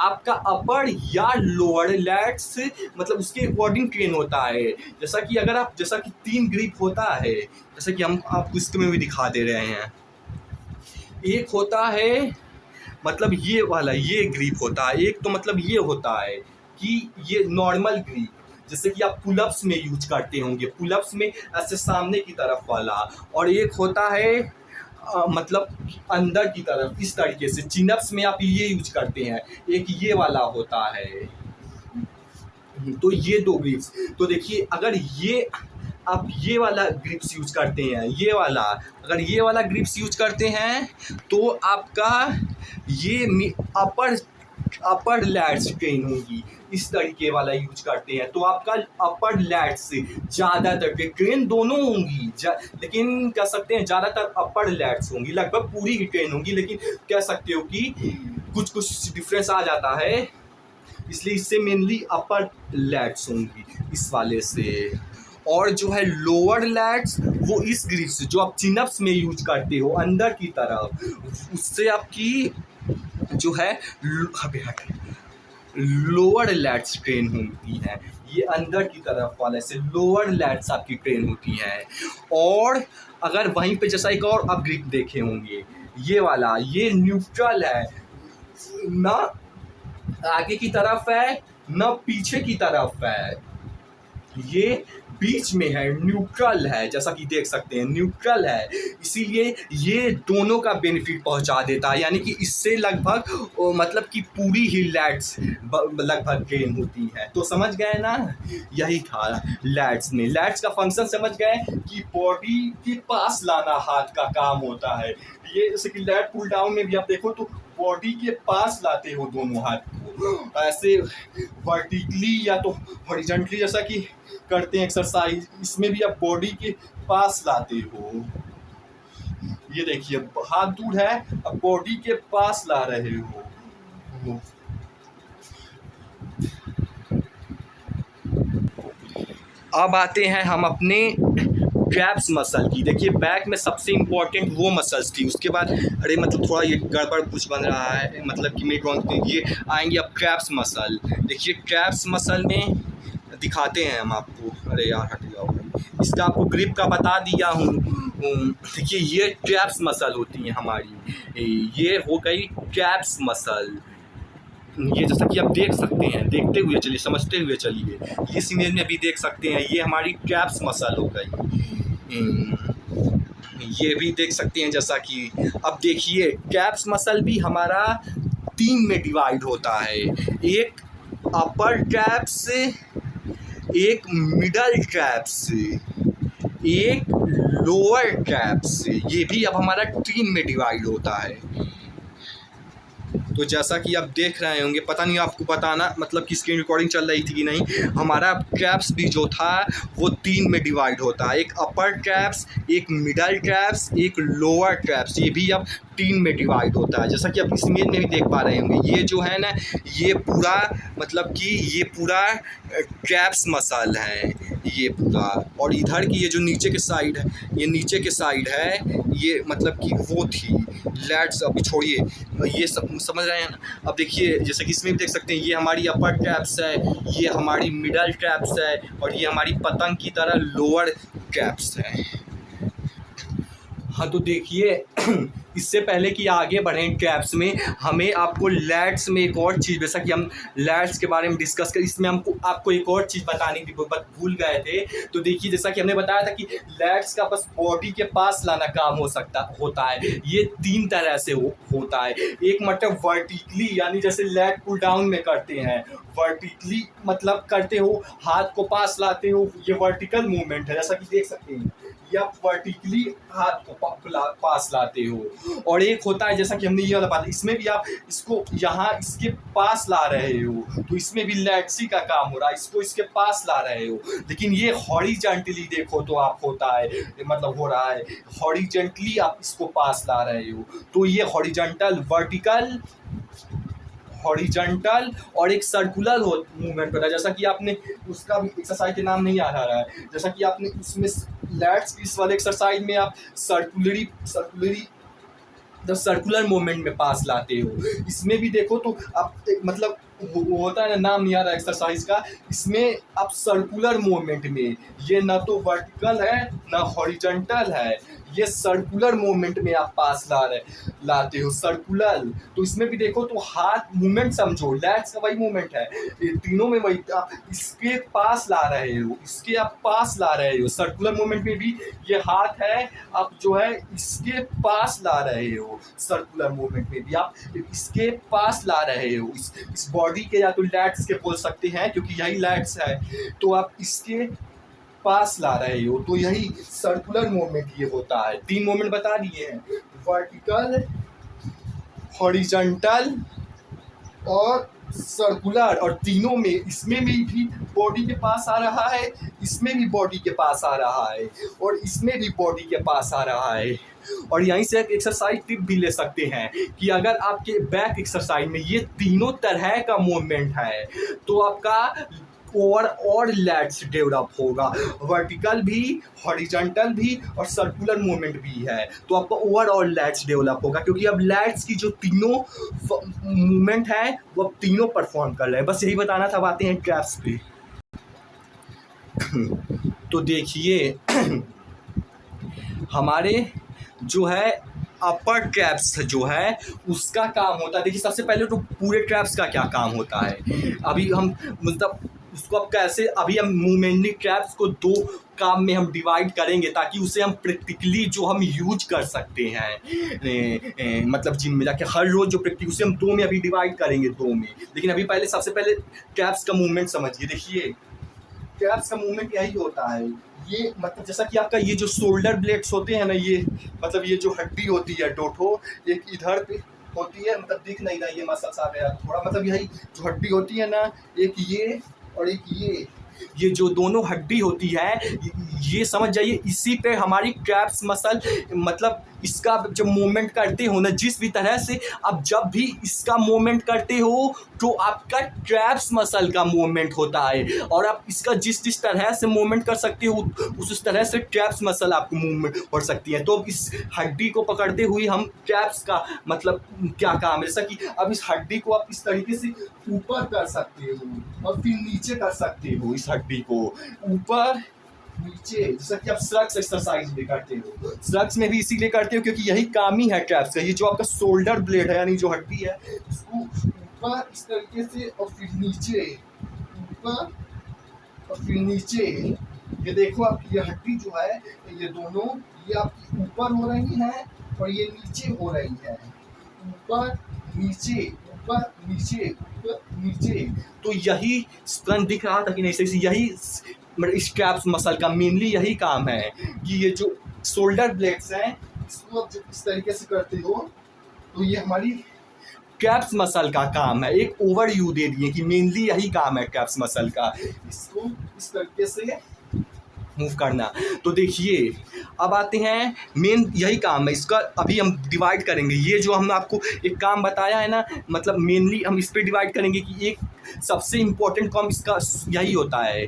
आपका अपर या लोअर लैट्स मतलब उसके अकॉर्डिंग ट्रेन होता है। जैसा कि अगर आप, जैसा कि 3 ग्रिप होता है, जैसा कि हम आपको इसमें भी दिखा दे रहे हैं। एक होता है मतलब ये वाला, ये ग्रिप होता है। एक तो मतलब ये होता है कि ये नॉर्मल ग्रिप, जैसे कि आप पुलअप्स में यूज करते होंगे, पुलअप्स में ऐसे सामने की तरफ वाला। और एक होता है मतलब अंदर की तरफ इस तरीके से, चिनअप्स में आप ये यूज करते हैं। एक ये वाला होता है। तो ये 2 ग्रिप्स। तो देखिए अगर ये आप ये वाला ग्रिप्स यूज करते हैं, ये वाला, अगर ये वाला ग्रिप्स यूज करते हैं तो आपका ये अपर लैट्स ट्रेन होंगी। इस तरीके वाला यूज करते हैं तो आपका अपर लैट्स से ज़्यादातर ट्रेन दोनों होंगी, लेकिन कह सकते हैं ज़्यादातर अपर लैट्स होंगी, लगभग पूरी ही ट्रेन होंगी, लेकिन कह सकते हो कि कुछ कुछ डिफरेंस आ जाता है, इसलिए इससे मेनली अपर लैट्स होंगी इस वाले से। और जो है लोअर लैट्स वो इस ग्रिप से, जो आप चिनअप्स में यूज करते हो अंदर की तरफ, उससे आपकी जो है लोअर लैट्स ट्रेन होती हैं। ये अंदर की तरफ वाले से लोअर लैट्स आपकी ट्रेन होती हैं। और अगर वहीं पे जैसा एक और आप ग्रिप देखे होंगे, ये वाला, ये न्यूट्रल है, ना आगे की तरफ है ना पीछे की तरफ है, ये बीच में है, न्यूट्रल है, जैसा कि देख सकते हैं न्यूट्रल है। इसीलिए ये दोनों का बेनिफिट पहुंचा देता है, यानी कि इससे लगभग मतलब कि पूरी ही लैट्स लगभग गेन होती है। तो समझ गए ना, यही था लैट्स में। लैट्स का फंक्शन समझ गए कि बॉडी के पास लाना हाथ का काम होता है। ये जैसे कि लैट पुल डाउन में भी आप देखो तो बॉडी के पास लाते हो दोनों हाथ को, ऐसे वर्टिकली या तो हॉरिजॉन्टली जैसा कि करते हैं एक्सरसाइज, इसमें भी आप बॉडी के पास लाते हो। ये देखिए हाथ दूर है, अब बॉडी के पास ला रहे हो। अब आते हैं हम अपने ट्रैप्स मसल की। देखिए बैक में सबसे इम्पोर्टेंट वो मसल्स थी, उसके बाद अरे मतलब थोड़ा ये गड़बड़ कुछ बन रहा है, मतलब कि मेरे को ये आएंगे अब ट्रैप्स मसल। देखिए ट्रैप्स मसल में दिखाते हैं हम आपको, अरे यार हट जाओ, इसका आपको ग्रिप का बता दिया हूँ। देखिए ये ट्रैप्स मसल होती हैं हमारी, ये हो गई ट्रैप्स मसल। ये जैसा कि आप देख सकते हैं, देखते हुए चलिए, समझते हुए चलिए, इस इमेज में भी देख सकते हैं, ये हमारी ट्रैप्स मसल हो गई। ये भी देख सकते हैं जैसा कि, अब देखिए ट्रैप्स मसल भी हमारा 3 में डिवाइड होता है, एक अपर ट्रैप्स, एक मिडल ट्रैप्स, एक लोअर ट्रैप्स। ये भी अब हमारा 3 में डिवाइड होता है। तो जैसा कि आप देख रहे होंगे, पता नहीं आपको बताना मतलब कि स्क्रीन रिकॉर्डिंग चल रही थी कि नहीं, हमारा ट्रैप्स भी जो था वो 3 में डिवाइड होता है, एक अपर ट्रैप्स, एक मिडल ट्रैप्स, एक लोअर ट्रैप्स। ये भी अब 3 में डिवाइड होता है, जैसा कि आप इस इमेज में भी देख पा रहे होंगे। ये जो है ना, ये पूरा मतलब कि ये पूरा ट्रैप्स मसल है ये पूरा, और इधर की ये जो नीचे के साइड है, ये नीचे के साइड है, ये मतलब कि वो थी लैट्स। अभी छोड़िए, ये सब समझ रहे हैं ना। अब देखिए जैसे कि इसमें भी देख सकते हैं, ये हमारी अपर ट्रैप्स है, ये हमारी मिडल ट्रैप्स है, और ये हमारी पतंग की तरह लोअर ट्रैप्स है। हाँ तो देखिए इससे पहले कि आगे बढ़ें ट्रैप्स में, हमें आपको लैट्स में एक और चीज़, जैसा कि हम लैट्स के बारे में डिस्कस कर, इसमें हमको आपको एक और चीज़ बताने की भूल गए थे। तो देखिए जैसा कि हमने बताया था कि लैट्स का बस बॉडी के पास लाना काम होता है। ये 3 तरह से होता है। एक मतलब वर्टिकली, यानी जैसे लैट पुल डाउन में करते हैं, वर्टिकली मतलब करते हो, हाथ को पास लाते हो, ये वर्टिकल मूवमेंट है, जैसा कि देख सकते हैं, या वर्टिकली हाथ को पास लाते हो। और एक होता है जैसा कि हमने ये वाला बात, इसमें भी आप इसको यहाँ इसके पास ला रहे हो, तो इसमें भी लैट्स का काम हो रहा है, इसको इसके पास ला रहे हो। लेकिन ये हॉरिजॉन्टली देखो तो आप होता है, मतलब हो रहा है हॉरिजॉन्टली, आप इसको पास ला रहे हो, तो ये हॉरिजॉन्टल वर्टिकल हॉरिजॉन्टल और एक सर्कुलर मूवमेंट होता है। जैसा कि आपने उसका भी एक्सरसाइज के नाम नहीं आ रहा है, जैसा कि आपने उसमें लैट्स की इस वाले एक्सरसाइज में आप सर्कुलरी जब सर्कुलर मूवमेंट में पास लाते हो, इसमें भी देखो तो आप मतलब वो होता है ना, नाम नहीं आ रहा एक्सरसाइज का, इसमें आप सर्कुलर मूवमेंट में ये ना तो वर्टिकल है ना हॉरिजॉन्टल है, ये सर्कुलर मूवमेंट में आप पास लाते हो सर्कुलर। तो इसमें भी देखो तो हाथ मूवमेंट समझो, लैट्स का वही मूवमेंट है, ये तीनों में वही, आप इसके पास ला रहे हो, इसके आप पास ला रहे हो। सर्कुलर मूवमेंट में भी ये हाथ है, आप जो है इसके पास ला रहे हो, सर्कुलर मूवमेंट में भी आप इसके पास ला रहे हो, इस बॉडी के, या तो लैट्स के बोल सकते हैं क्योंकि यही लैट्स है, तो आप इसके पास ला रहे हो, तो यही सर्कुलर मूवमेंट ये होता है। 3 मूवमेंट बता दिए हैं, वर्टिकल, हॉरिजॉन्टल और सर्कुलर, और तीनों में इसमें भी बॉडी के पास आ रहा है, इसमें भी बॉडी के पास आ रहा है, और इसमें भी बॉडी के पास आ रहा है। और यहीं से एक एक्सरसाइज टिप भी ले सकते हैं कि अगर आपके बैक एक्सरसाइज में ये तीनों तरह का मूवमेंट है तो आपका ओवर और लैट्स डेवलप होगा, वर्टिकल भी, हॉरिजॉन्टल भी और सर्कुलर मूवमेंट भी है, तो आपका ओवर और लैट्स डेवलप होगा, क्योंकि अब लैट्स की जो तीनों मूवमेंट है वो अब तीनों परफॉर्म कर रहे हैं। बस यही बताना था। बातें हैं ट्रैप्स पे। तो देखिए हमारे जो है अपर ट्रैप्स जो है उसका काम होता है। देखिए सबसे पहले तो पूरे ट्रैप्स का क्या काम होता है, अभी हम मतलब उसको अब कैसे, अभी हम मूवमेंटली ट्रैप्स को 2 काम में हम डिवाइड करेंगे ताकि उसे हम प्रैक्टिकली जो हम यूज कर सकते हैं, मतलब जिम में जाके हर रोज जो प्रैक्टिस, उसे हम 2 में अभी डिवाइड करेंगे, 2 में। लेकिन अभी पहले सबसे पहले ट्रैप्स का मूवमेंट समझिए। देखिए ट्रैप्स का मूवमेंट यही होता है, ये मतलब जैसा कि आपका ये जो शोल्डर ब्लेड्स होते हैं ना, ये मतलब ये जो हड्डी होती है डोठो, एक इधर पे होती है, मतलब दिख नहीं रहा, ये मसल्स आ गया थोड़ा, मतलब यही जो हड्डी होती है ना, एक ये और एक ये जो दोनों हड्डी होती है, ये समझ जाइए, इसी पे हमारी ट्रैप्स मसल, मतलब इसका जब मूवमेंट करते हो ना, जिस भी तरह से आप जब भी इसका मूवमेंट करते हो तो आपका ट्रैप्स मसल का मूवमेंट होता है, और आप इसका जिस तरह से मूवमेंट कर सकते हो उस तरह से ट्रैप्स मसल आपको मूवमेंट कर सकती है। तो अब इस हड्डी को पकड़ते हुए हम ट्रैप्स का मतलब क्या काम है, जैसा कि अब इस हड्डी को आप इस तरीके से ऊपर कर सकते हो और फिर नीचे कर सकते हो, इस हड्डी को ऊपर नीचे, जैसा कि आप स्ट्रक्स एक्सरसाइज भी करते हो। स्ट्रक्स में भी इसीलिए करते हो क्योंकि यही काम ही है ट्रैप्स का, ये जो आपका शोल्डर ब्लेड है यानी जो हड्डी है, इसको ऊपर इस तरीके से और फिर नीचे, ऊपर और फिर नीचे। ये देखो आपकी ये हड्डी जो है, ये दोनों, ये आपकी ऊपर हो रही है और ये नीचे हो रही है, ऊपर नीचे, ऊपर नीचे, ऊपर नीचे। तो यही स्पन दिख रहा था कि नहीं, सही, यही मतलब इस ट्रैप्स मसल का मेनली यही काम है कि ये जो शोल्डर ब्लेड्स हैं, इसको आप जब इस तरीके से करते हो तो ये हमारी ट्रैप्स मसल का काम है। एक ओवर व्यू दे दिए कि मेनली यही काम है ट्रैप्स मसल का, इसको इस तरीके से मूव करना। तो देखिए अब आते हैं, मेन यही काम है इसका, अभी हम डिवाइड करेंगे। ये जो हम आपको एक काम बताया है ना, मतलब मेनली हम इस पे डिवाइड करेंगे कि एक सबसे इम्पोर्टेंट काम इसका यही होता है।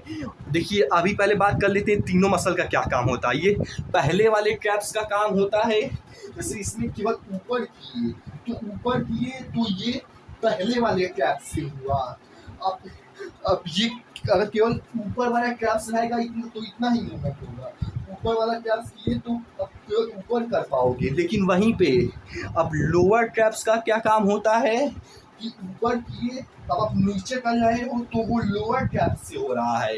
देखिए अभी पहले बात कर लेते हैं तीनों मसल का क्या काम होता है। ये पहले वाले ट्रैप्स का काम होता है, जैसे इसमें केवल ऊपर किए तो ये पहले वाले ट्रैप से हुआ। अब ये अगर केवल ऊपर वाला ट्रैप्स रहेगा तो इतना ही मूवमेंट होगा, ऊपर वाला ट्रैप्स किए तो अब केवल ऊपर कर पाओगे। लेकिन वहीं पे अब लोअर ट्रैप्स का क्या काम होता है कि ऊपर किए, अब आप नीचे कर रहे हो तो वो लोअर ट्रैप से हो रहा है।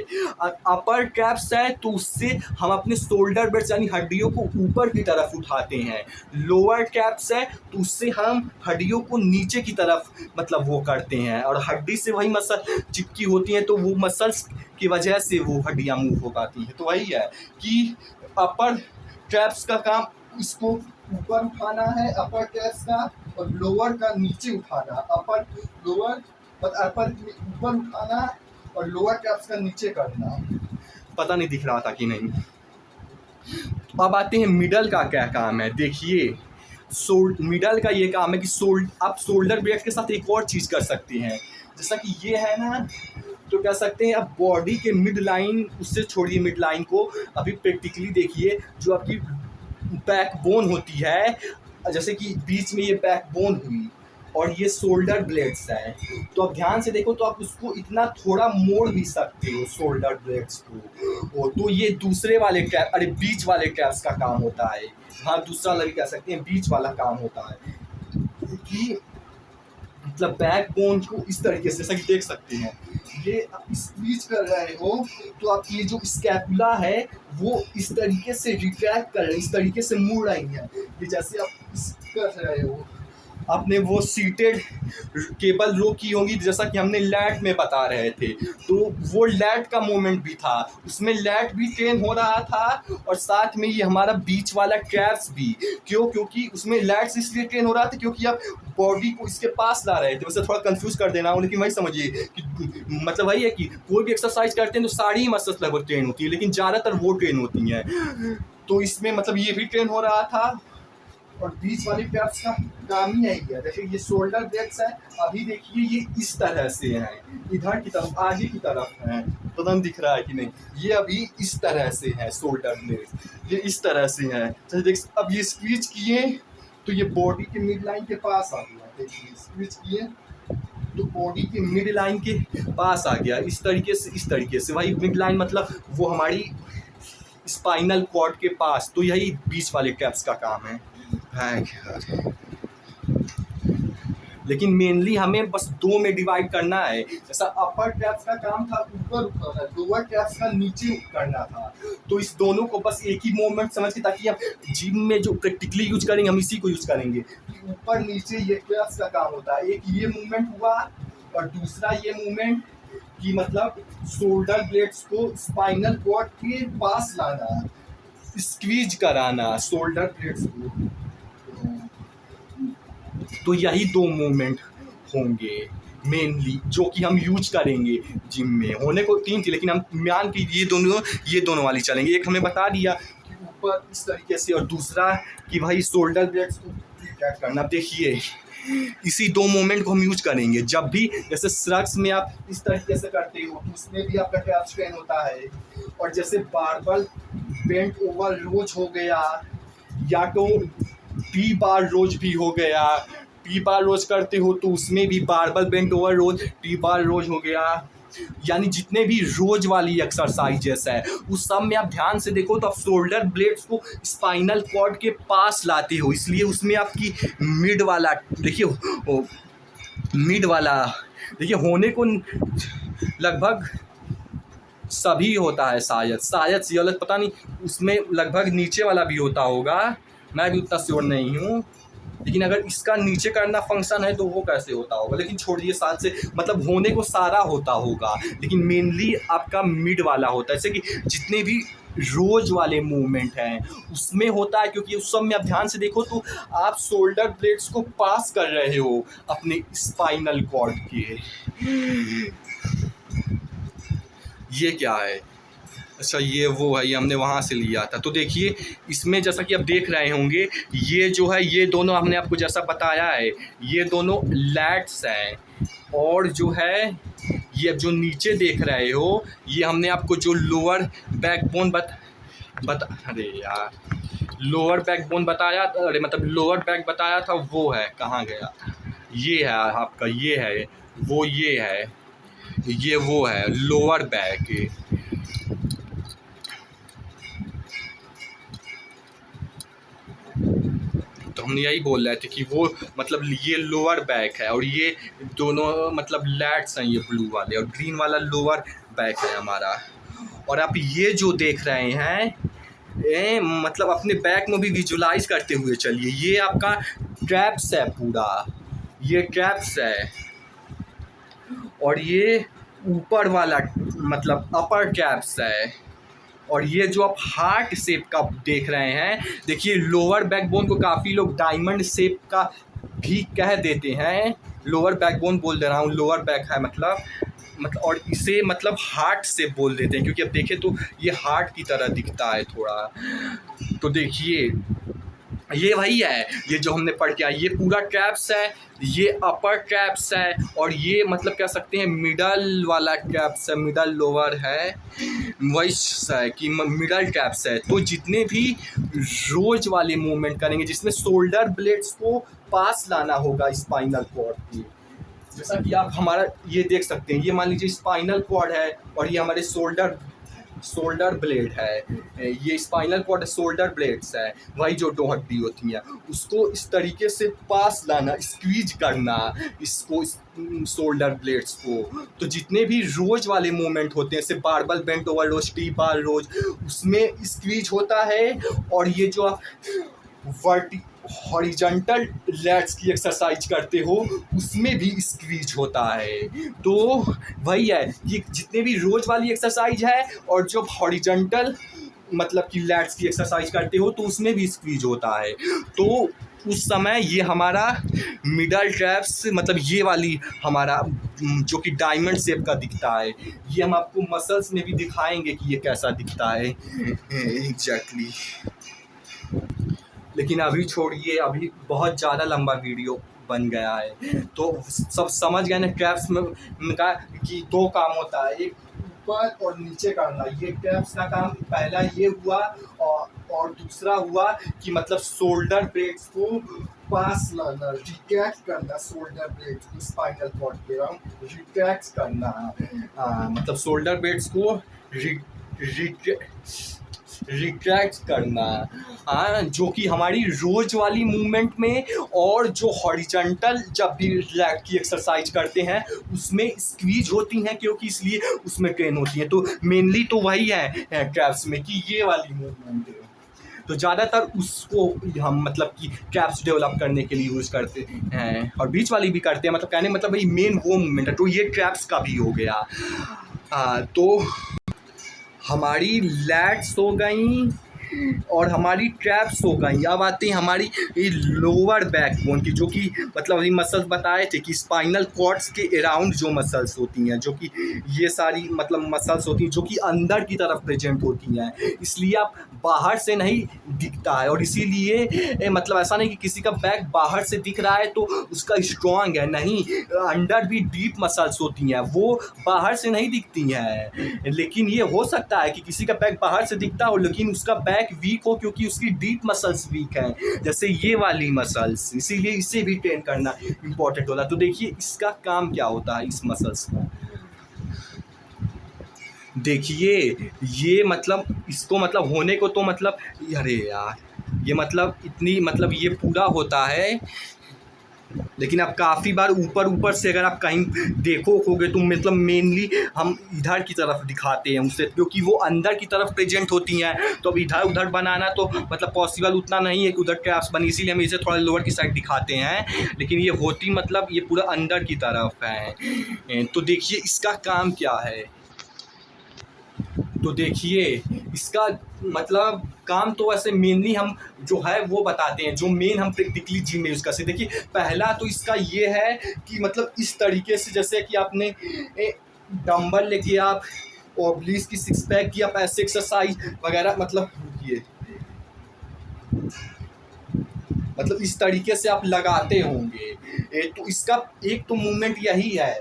अपर ट्रैप्स है तो उससे हम अपने शोल्डर ब्लेड्स यानी हड्डियों को ऊपर की तरफ उठाते हैं। लोअर ट्रैप्स है तो उससे हम हड्डियों को नीचे की तरफ मतलब वो करते हैं, और हड्डी से वही मसल चिपकी होती हैं तो वो मसल्स की वजह से वो हड्डियाँ मूव हो पाती हैं। तो वही है कि अपर ट्रैप्स का काम इसको ऊपर उठाना है, अपर ट्रैप्स का, और लोअर का नीचे उठाना, अपर लोअर अपर ऊपर उठाना और लोअर ट्रैप्स का नीचे करना। पता नहीं दिख रहा था कि नहीं। अब आते हैं मिडल का क्या काम है। देखिए मिडल का ये काम है कि आप शोल्डर ब्लेड के साथ एक और चीज़ कर सकते हैं, जैसा कि ये है ना, तो कह सकते हैं आप बॉडी के मिड लाइन, उससे छोड़िए मिड लाइन को, अभी प्रैक्टिकली देखिए जो आपकी बैकबोन होती है, जैसे कि बीच में ये बैकबोन हुई और ये शोल्डर ब्लेड्स है, तो आप ध्यान से देखो तो आप उसको इतना थोड़ा मोड़ भी सकते हो शोल्डर ब्लेड्स को। तो ये दूसरे वाले ट्रैप, अरे बीच वाले ट्रैप्स का काम होता है। हाँ, दूसरा वाला भी कह सकते हैं, बीच वाला काम होता है कि मतलब बैकबोन को इस तरीके से, जैसा कि देख सकते हैं ये आप स्क्वीज कर रहे हो तो आप ये जो स्कैपुला है वो इस तरीके से रिट्रैक्ट कर रहे हैं, इस तरीके से मुड़ रही है, ये जैसे आप कर रहे हो। आपने वो सीटेड केबल रो की होगी, जैसा कि हमने लैट में बता रहे थे, तो वो लैट का मोमेंट भी था, उसमें लैट भी ट्रेन हो रहा था और साथ में ये हमारा बीच वाला ट्रैप्स भी। क्योंकि उसमें लैट्स इसलिए ट्रेन हो रहा था क्योंकि आप बॉडी को इसके पास ला रहे थे। वैसे थोड़ा कंफ्यूज कर देना हो, लेकिन वही समझिए कि मतलब वही है कि कोई भी एक्सरसाइज करते हैं तो सारी मसल्स लगभग ट्रेन होती है, लेकिन ज़्यादातर वो ट्रेन होती हैं। तो इसमें मतलब ये भी ट्रेन हो रहा था और बीच वाली ट्रैप्स का काम ही यही है। देखिए ये शोल्डर ब्लेड्स है, अभी देखिए ये इस तरह से है, इधर की तरफ आगे की तरफ है, पता नहीं दिख रहा है कि नहीं, ये अभी इस तरह से है शोल्डर ब्लेड्स, ये इस तरह से है। तो देख अब ये स्क्वीज किए तो ये बॉडी के मिड लाइन के पास आ गया, देखिए स्क्वीज किए तो बॉडी के मिड लाइन के पास आ गया, इस तरीके से, इस तरीके से। वही मिड लाइन मतलब वो हमारी स्पाइनल कॉर्ड के पास, तो यही बीच वाले ट्रैप्स का काम है। लेकिन मेनली हमें बस दो में डिवाइड करना है, जैसा अपर ट्रैप्स का काम था ऊपर उठाना, लोअर ट्रैप्स का नीचे करना था। तो इस दोनों को बस एक ही मूवमेंट समझ के, ताकि हम जिम में जो प्रैक्टिकली यूज करेंगे हम इसी को यूज करेंगे। ऊपर नीचे ये ट्रैप्स का काम होता है, एक ये मूवमेंट हुआ और दूसरा ये मूवमेंट कि मतलब शोल्डर ब्लेड्स को स्पाइनल कॉर्ड के पास लाना, स्क्वीज कराना शोल्डर ब्लेड्स को। तो यही दो मूवमेंट होंगे मेनली जो कि हम यूज करेंगे जिम में। होने को तीन थी, लेकिन हम मान की ये दोनों वाली चलेंगे। एक हमें बता दिया कि ऊपर इस तरीके से और दूसरा कि भाई शोल्डर ब्लेड्स को रिट्रैक्ट करना। देखिए इसी दो मोमेंट को हम यूज करेंगे जब भी, जैसे श्रग्स में आप इस तरीके से करते हो तो उसमें भी आपका ट्रैप्स ट्रेन होता है, और जैसे बारबल बेंट ओवर रोज हो गया, या तो टी बार रोज भी हो गया, टी बार रोज करते हो तो उसमें भी बारबल बेंट ओवर रोज, टी बार रोज हो गया, यानी जितने भी रोज वाली एक्सरसाइजेस है उस सब में आप ध्यान से देखो तो आप शोल्डर ब्लेड्स को स्पाइनल कॉर्ड के पास लाते हो, इसलिए उसमें आपकी मिड वाला देखिए, मिड वाला देखिए होने को लगभग सभी होता है, शायद सी गलत पता नहीं, उसमें लगभग नीचे वाला भी होता होगा, मैं भी उतना श्योर नहीं हूँ। लेकिन अगर इसका नीचे करना फंक्शन है तो वो कैसे होता होगा, लेकिन छोड़िए, साथ से मतलब होने को सारा होता होगा, लेकिन मेनली आपका मिड वाला होता है। जैसे कि जितने भी रोज वाले मूवमेंट हैं उसमें होता है, क्योंकि उस सब में आप ध्यान से देखो तो आप शोल्डर ब्लेड्स को पास कर रहे हो अपने स्पाइनल कॉर्ड के। ये क्या है, अच्छा ये वो है, ये हमने वहाँ से लिया था। तो देखिए इसमें जैसा कि आप देख रहे होंगे ये जो है, ये दोनों हमने आपको जैसा बताया है ये दोनों लैट्स हैं, और जो है ये जो नीचे देख रहे हो ये हमने आपको जो लोअर बैकबोन अरे यार लोअर बैकबोन बताया, अरे मतलब लोअर बैक बताया था, वो है, कहाँ गया, ये है आपका, ये है वो, ये है, ये वो है लोअर बैक। तो हम यही बोल रहे थे कि वो मतलब ये लोअर बैक है और ये दोनों मतलब लैट्स हैं, ये ब्लू वाले, और ग्रीन वाला लोअर बैक है हमारा। और आप ये जो देख रहे हैं मतलब अपने बैक में भी विजुलाइज करते हुए चलिए, ये आपका ट्रैप्स है पूरा, ये ट्रैप्स है, और ये ऊपर वाला मतलब अपर ट्रैप्स है, और ये जो आप हार्ट शेप का देख रहे हैं, देखिए लोअर बैकबोन को काफ़ी लोग डायमंड शेप का भी कह देते हैं, लोअर बैकबोन बोल दे रहा हूँ, लोअर बैक है मतलब और इसे मतलब हार्ट से बोल देते हैं, क्योंकि अब देखें तो ये हार्ट की तरह दिखता है थोड़ा। तो देखिए ये वही है, ये जो हमने पढ़ के आया, ये पूरा ट्रैप्स है, ये अपर ट्रैप्स है, और ये मतलब कह सकते हैं मिडल वाला ट्रैप्स है, मिडल लोअर है, वही है कि मिडल ट्रैप्स है। तो जितने भी रोज वाले मूवमेंट करेंगे जिसमें शोल्डर ब्लेड्स को पास लाना होगा स्पाइनल कॉर्ड की, जैसा कि आप हमारा ये देख सकते हैं, ये मान लीजिए स्पाइनल कॉर्ड है और ये हमारे शोल्डर ब्लेड है, ये स्पाइनल कॉर्ड शोल्डर ब्लेड्स है, वही जो दो हड्डी होती हैं उसको इस तरीके से पास लाना, स्क्वीज करना इसको, शोल्डर ब्लेड्स को। तो जितने भी रोज वाले मूवमेंट होते हैं जैसे बारबल बेंट ओवर रोज, टी बार रोज, उसमें स्क्वीज होता है। और ये जो आप हॉरिजॉन्टल लैट्स की एक्सरसाइज करते हो उसमें भी स्क्वीज होता है। तो वही है कि जितने भी रोज वाली एक्सरसाइज है और जो हॉरिजॉन्टल मतलब कि लैट्स की एक्सरसाइज करते हो तो उसमें भी स्क्वीज होता है। तो उस समय ये हमारा मिडल ट्रैप्स मतलब ये वाली हमारा जो कि डायमंड शेप का दिखता है, ये हम आपको मसल्स में भी दिखाएंगे कि ये कैसा दिखता है एग्जैक्टली। लेकिन अभी छोड़िए, अभी बहुत ज़्यादा लंबा वीडियो बन गया है, तो सब समझ गए ना ट्रैप्स में का कि दो काम होता है, एक ऊपर और नीचे करना। ये ट्रैप्स का काम पहला ये हुआ, और दूसरा हुआ कि मतलब शोल्डर ब्लेड्स को पास लाना, रिट्रैक्ट करना, शोल्डर ब्लेड्स को स्पाइनल कॉर्ड पे हम रिट्रैक्ट करना, मतलब शोल्डर ब्लेड्स को रिट्रैक्ट करना, जो कि हमारी रोज वाली मूवमेंट में और जो हॉरिजॉन्टल जब भी लैट की एक्सरसाइज करते हैं उसमें स्क्वीज होती हैं, क्योंकि इसलिए उसमें ट्रेन होती है। तो मेनली तो वही है ट्रैप्स में कि ये वाली मूवमेंट है, तो ज़्यादातर उसको हम मतलब कि ट्रैप्स डेवलप करने के लिए यूज़ करते हैं, और बीच वाली भी करते हैं, मतलब कहने मतलब भाई मेन वो मूवमेंट है। तो ये ट्रैप्स का भी हो गया। तो हमारी लैट्स हो गई और हमारी ट्रैप्स हो गई। अब आती है हमारी लोअर बैकबोन की, जो कि मतलब अभी मसल्स बताए थे कि स्पाइनल कॉर्ड्स के अराउंड जो मसल्स होती हैं, जो कि ये सारी मतलब मसल्स होती हैं जो कि अंदर की तरफ प्रेजेंट होती हैं, इसलिए आप बाहर से नहीं दिखता है। और इसीलिए मतलब ऐसा नहीं कि किसी का बैक बाहर से दिख रहा है तो उसका स्ट्रॉन्ग है, नहीं, अंदर भी डीप मसल्स होती हैं, वो बाहर से नहीं दिखती हैं। लेकिन ये हो सकता है कि किसी का बैक बाहर से दिखता हो लेकिन उसका बैक वीक हो, क्योंकि उसकी डीप मसल्स वीक हैं, जैसे ये वाली मसल्स, इसीलिए इसे भी ट्रेन करना इंपॉर्टेंट होता है। तो देखिए इसका काम क्या होता है इस मसल्स का, देखिए ये मतलब इसको मतलब होने को तो मतलब, अरे यार ये मतलब इतनी मतलब ये पूरा होता है, लेकिन अब काफ़ी बार ऊपर से अगर आप कहीं देखोगे तो मतलब मेनली हम इधर की तरफ दिखाते हैं उसे, क्योंकि वो अंदर की तरफ प्रेजेंट होती हैं। तो अब इधर उधर बनाना तो मतलब पॉसिबल उतना नहीं है कि उधर ट्रैप्स बनी, इसीलिए हम इसे थोड़ा लोअर की साइड दिखाते हैं, लेकिन ये होती मतलब ये पूरा अंदर की तरफ है। तो देखिए इसका काम क्या है, तो देखिए इसका मतलब काम तो वैसे मेनली हम जो है वो बताते हैं, जो मेन हम प्रैक्टिकली जिम में यूज़ करते हैं। देखिए पहला तो इसका ये है कि मतलब इस तरीके से जैसे कि आपने डंबल लेके आप ओब्लिस की सिक्स पैक की आप ऐसे एक्सरसाइज वगैरह मतलब किए, मतलब इस तरीके से आप लगाते होंगे। तो इसका एक तो मूवमेंट यही है,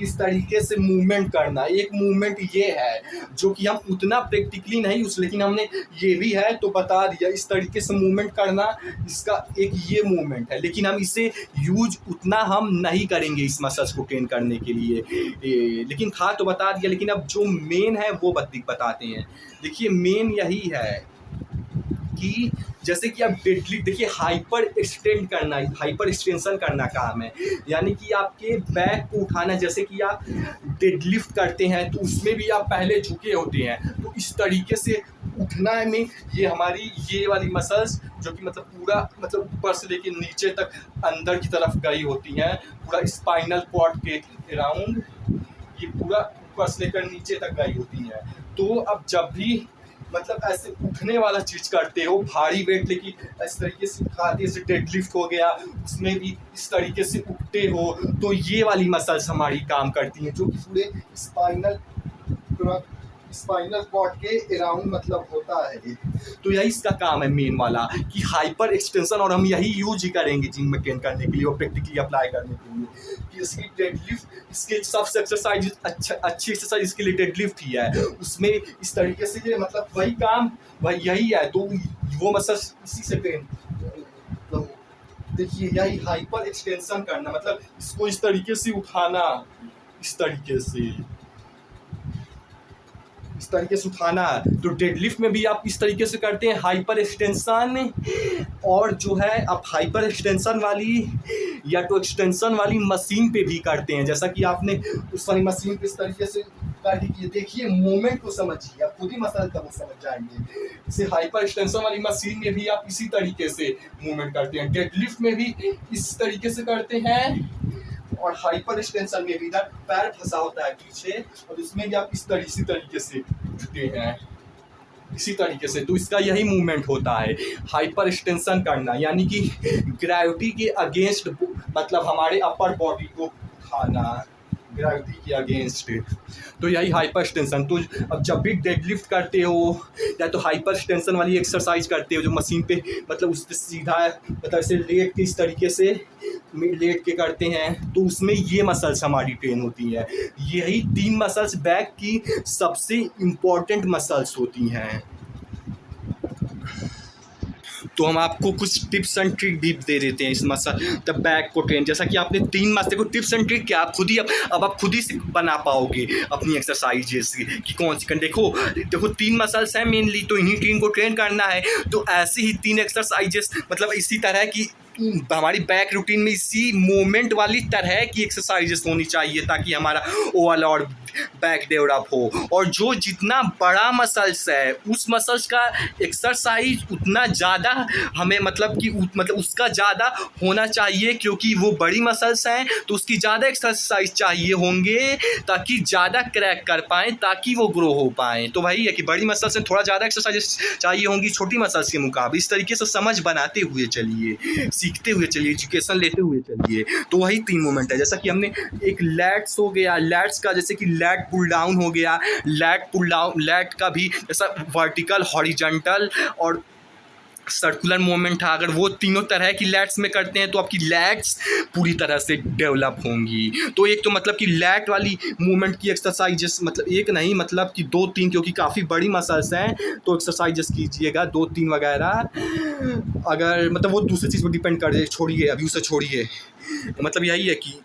इस तरीके से मूवमेंट करना। एक मूवमेंट ये है जो कि हम उतना प्रैक्टिकली नहीं यूज, लेकिन हमने ये भी है तो बता दिया, इस तरीके से मूवमेंट करना, इसका एक ये मूवमेंट है, लेकिन हम इसे यूज उतना हम नहीं करेंगे इस मसल्स को ट्रेन करने के लिए। लेकिन था तो बता दिया, लेकिन अब जो मेन है वो बताते हैं। देखिए मेन यही है कि जैसे कि आप डेडलिफ्ट, देखिए हाइपर एक्सटेंड करना, हाइपर एक्सटेंशन करना काम है, यानी कि आपके बैक को उठाना। जैसे कि आप डेडलिफ्ट करते हैं तो उसमें भी आप पहले झुके होते हैं, तो इस तरीके से उठना में ये हमारी ये वाली मसल्स जो कि मतलब पूरा मतलब ऊपर से लेके नीचे तक अंदर की तरफ गई होती हैं, पूरा स्पाइनल कॉर्ड के अराउंड ये पूरा ऊपर से लेकर नीचे तक गई होती हैं। तो अब जब भी मतलब ऐसे उठने वाला चीज़ करते हो, भारी वेट लेके इस तरीके से उठाते, जैसे डेडलिफ्ट हो गया, उसमें भी इस तरीके से उठते हो, तो ये वाली मसल्स हमारी काम करती हैं, जो कि पूरे स्पाइनल स्पाइनल कॉर्ड के अराउंड मतलब होता है। तो यही इसका काम है मेन वाला, कि हाइपर एक्सटेंशन, और हम यही यूज ही करेंगे जिम में ट्रेन करने के लिए और प्रैक्टिकली अप्लाई करने के लिए, कि इसकी डेडलिफ्ट, इसके सबसे एक्सरसाइज अच्छी एक्सरसाइज इसके लिए डेडलिफ्ट ही है। उसमें इस तरीके से ये मतलब वही काम वही यही है, तो वो मतलब इसी से ट्रेन, तो देखिए यही हाइपर एक्सटेंशन करना, मतलब इसको इस तरीके से उठाना, इस तरीके से उठाना। तो डेडलिफ्ट में भी आप इस तरीके से करते हैं हाइपर एक्सटेंशन, और जो है आप हाइपर एक्सटेंशन वाली या तो एक्सटेंशन वाली मशीन पे भी करते हैं, जैसा कि आपने उस वाली मशीन पे इस तरीके से कर दी। देखिए मोमेंट को समझिए, आप खुद ही मसल का वो समझ जाएंगे। इसे हाइपर एक्सटेंशन वाली मशीन में भी आप इसी तरीके से मूवमेंट करते हैं, डेडलिफ्ट में भी इस तरीके से करते हैं, और हाइपर एक्सटेंशन में भी इधर पैर फंसा होता है पीछे, और इसमें भी आप इसी तरीके से उठते हैं, इसी तरीके से। तो इसका यही मूवमेंट होता है, हाइपर एक्सटेंशन करना, यानी कि ग्रेविटी के अगेंस्ट मतलब हमारे अपर बॉडी को उठाना, ग्रेविटी के अगेंस्ट। तो यही हाइपर एक्सटेंशन। तो अब जब भी डेडलिफ्ट करते हो या तो हाइपर एक्सटेंशन वाली एक्सरसाइज करते हो जो मशीन पे मतलब उस पर सीधा मतलब ऐसे लेट के इस तरीके से लेट के करते हैं, तो उसमें ये मसल्स हमारी ट्रेन होती हैं। यही 3 मसल्स बैक की सबसे इम्पोर्टेंट मसल्स होती हैं। तो हम आपको कुछ टिप्स एंड ट्रिक भी दे देते हैं इस मसल द बैक को ट्रेन, जैसा कि आपने 3 मसल देखो टिप्स एंड ट्रिक क्या आप खुद ही अब आप खुद ही से बना पाओगे अपनी एक्सरसाइजेस कि कौन सी देखो 3 मसल्स हैं मेनली, तो इन्हीं 3 को ट्रेन करना है। तो ऐसी ही 3 एक्सरसाइजेस मतलब इसी तरह की हमारी बैक रूटीन में इसी मोमेंट वाली तरह की एक्सरसाइजेस होनी चाहिए, ताकि हमारा ओवरऑल और बैक डेवलप हो। और जो जितना बड़ा मसल्स है उस मसल्स का एक्सरसाइज उतना ज़्यादा हमें मतलब कि मतलब उसका ज़्यादा होना चाहिए, क्योंकि वो बड़ी मसल्स हैं तो उसकी ज़्यादा एक्सरसाइज चाहिए होंगे ताकि ज़्यादा क्रैक कर पाएँ, ताकि वो ग्रो हो पाएँ। तो वही है कि बड़ी मसल्स में थोड़ा ज़्यादा एक्सरसाइज चाहिए होंगी छोटी मसल्स के मुकाबले। इस तरीके से समझ बनाते हुए चलिए, सीखते हुए चलिए, एजुकेशन लेते हुए चलिए। तो वही 3 मूवमेंट है, जैसा कि हमने एक लैट्स हो गया, लैट्स का जैसे कि लैट पुल डाउन हो गया, लैट पुल डाउन, लैट का भी जैसा वर्टिकल, हॉरिजॉन्टल और सर्कुलर मूवमेंट था। अगर वो तीनों तरह की लैट्स में करते हैं तो आपकी लैट्स पूरी तरह से डेवलप होंगी। तो एक तो मतलब कि लैट वाली मूवमेंट की एक्सरसाइजेस मतलब एक नहीं मतलब कि 2-3, क्योंकि काफ़ी बड़ी मसल्स हैं तो एक्सरसाइजेस कीजिएगा 2-3 वगैरह। अगर मतलब वो दूसरी चीज़ पर डिपेंड कर जाए, छोड़िए अभी उसे छोड़िए। मतलब यही है कि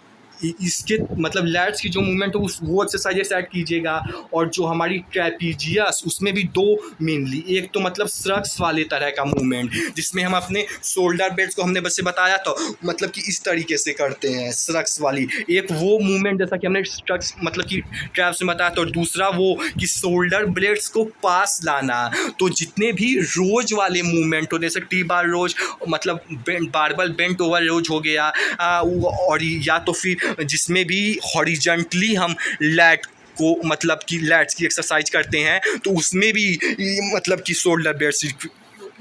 इसके मतलब लैट्स की जो मूवमेंट है वो एक्सरसाइजेस ऐड कीजिएगा। और जो हमारी ट्रैपीजियस उसमें भी 2 मेनली, एक तो मतलब स्ट्रक्स वाले तरह का मूवमेंट जिसमें हम अपने शोल्डर बेल्ट को हमने बस बताया तो मतलब कि इस तरीके से करते हैं स्ट्रक्स वाली, एक वो मूवमेंट जैसा कि हमने स्ट्रक्स मतलब कि ट्रैप्स में बताया। तो दूसरा वो कि शोल्डर ब्लेड्स को पास लाना। तो जितने भी रोज वाले मूवमेंट हो जैसे टी बार रोज मतलब बारबल बेंट ओवर रोज हो गया, और या तो फिर जिसमें भी हॉरिजॉन्टली हम लैट को मतलब कि लैट्स की एक्सरसाइज करते हैं तो उसमें भी मतलब कि शोल्डर ब्लेड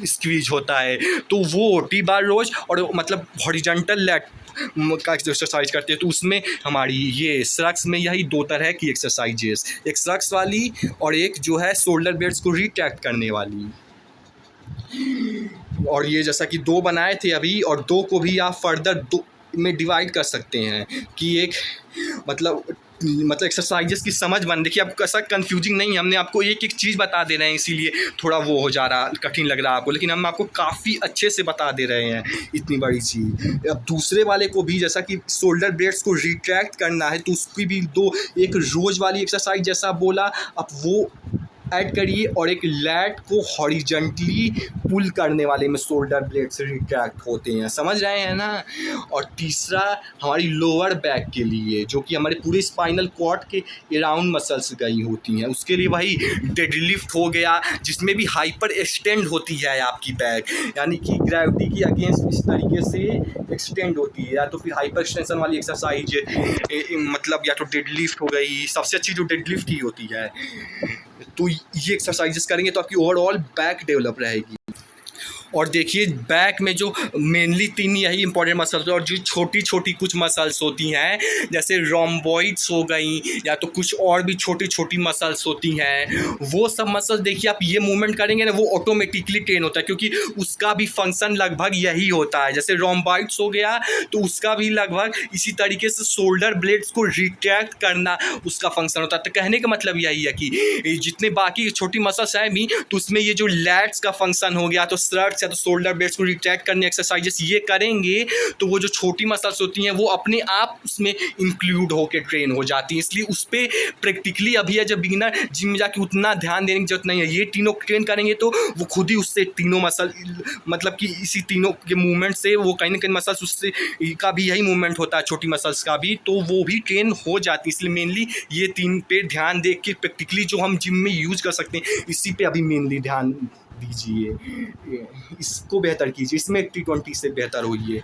स्क्वीज होता है। तो वो टी बार रोज और मतलब हॉरिजॉन्टल लैट का एक्सरसाइज करते हैं तो उसमें हमारी ये स्ट्रक्स में यही 2 तरह की एक्सरसाइजेस, एक स्ट्रक्स वाली और एक जो है शोल्डर ब्लेड्स को रिट्रैक्ट करने वाली। और ये जैसा कि 2 बनाए थे अभी, और 2 को भी आप फर्दर 2 में डिवाइड कर सकते हैं कि एक मतलब एक्सरसाइजेस की समझ बन। देखिए आपको ऐसा कंफ्यूजिंग नहीं है, हमने आपको एक एक चीज़ बता दे रहे हैं इसीलिए थोड़ा वो हो जा रहा, कठिन लग रहा है आपको, लेकिन हम आपको काफ़ी अच्छे से बता दे रहे हैं इतनी बड़ी चीज़। अब दूसरे वाले को भी जैसा कि शोल्डर ब्लेड्स को रिट्रैक्ट करना है तो उसकी भी 2, एक रोज वाली एक्सरसाइज जैसा बोला अब वो ऐड करिए, और एक लैट को हॉरिजॉन्टली पुल करने वाले में शोल्डर ब्लेड से रिट्रैक्ट होते हैं, समझ रहे हैं ना। और तीसरा हमारी लोअर बैक के लिए जो कि हमारे पूरे स्पाइनल कॉर्ड के अराउंड मसल्स गई होती हैं, उसके लिए वही डेडलिफ्ट हो गया जिसमें भी हाइपर एक्सटेंड होती है आपकी बैक, यानी कि ग्रेविटी की अगेंस्ट इस तरीके से एक्सटेंड होती है। या तो फिर हाइपर एक्सटेंशन वाली एक्सरसाइज मतलब या तो डेडलिफ्ट हो गई, सबसे अच्छी जो डेडलिफ्ट ही होती है। तो ये एक्सरसाइजेस करेंगे तो आपकी ओवरऑल बैक डेवलप रहेगी। और देखिए बैक में जो मेनली 3 यही इंपॉर्टेंट मसल्स, और जो छोटी छोटी कुछ मसल्स होती हैं जैसे रोम्बॉइड्स हो गई या तो कुछ और भी छोटी छोटी मसल्स होती हैं, वो सब मसल्स देखिए आप ये मूवमेंट करेंगे ना वो ऑटोमेटिकली ट्रेन होता है, क्योंकि उसका भी फंक्शन लगभग यही होता है। जैसे रोम्बॉइड्स हो गया तो उसका भी लगभग इसी तरीके से शोल्डर ब्लेड्स को रिट्रैक्ट करना उसका फंक्शन होता है। तो कहने का मतलब यही है कि जितने बाकी छोटी मसल्स हैं भी तो उसमें ये जो लैट्स का फंक्शन हो गया तो स्ट्रट्स या तो शोल्डर ब्लेड्स को रिट्रैक्ट करने एक्सरसाइजेस ये करेंगे तो वो जो छोटी मसल्स होती हैं वो अपने आप उसमें इंक्लूड होकर ट्रेन हो जाती हैं। इसलिए उस पर प्रैक्टिकली अभी जब बिगिनर जिम में जाके उतना ध्यान देने की जरूरत नहीं है, ये तीनों ट्रेन करेंगे तो वो खुद ही उससे तीनों मसल मतलब कि इसी तीनों के मूवमेंट से वो कहीं ना कहीं मसल्स उससे का भी यही मूवमेंट होता है छोटी मसल्स का भी, तो वो भी ट्रेन हो जाती है। इसलिए मेनली ये 3 पे ध्यान दे के प्रैक्टिकली जो हम जिम में यूज़ कर सकते हैं इसी पे अभी मेनली ध्यान दीजिए, इसको बेहतर कीजिए, इसमें T20 से बेहतर होइए।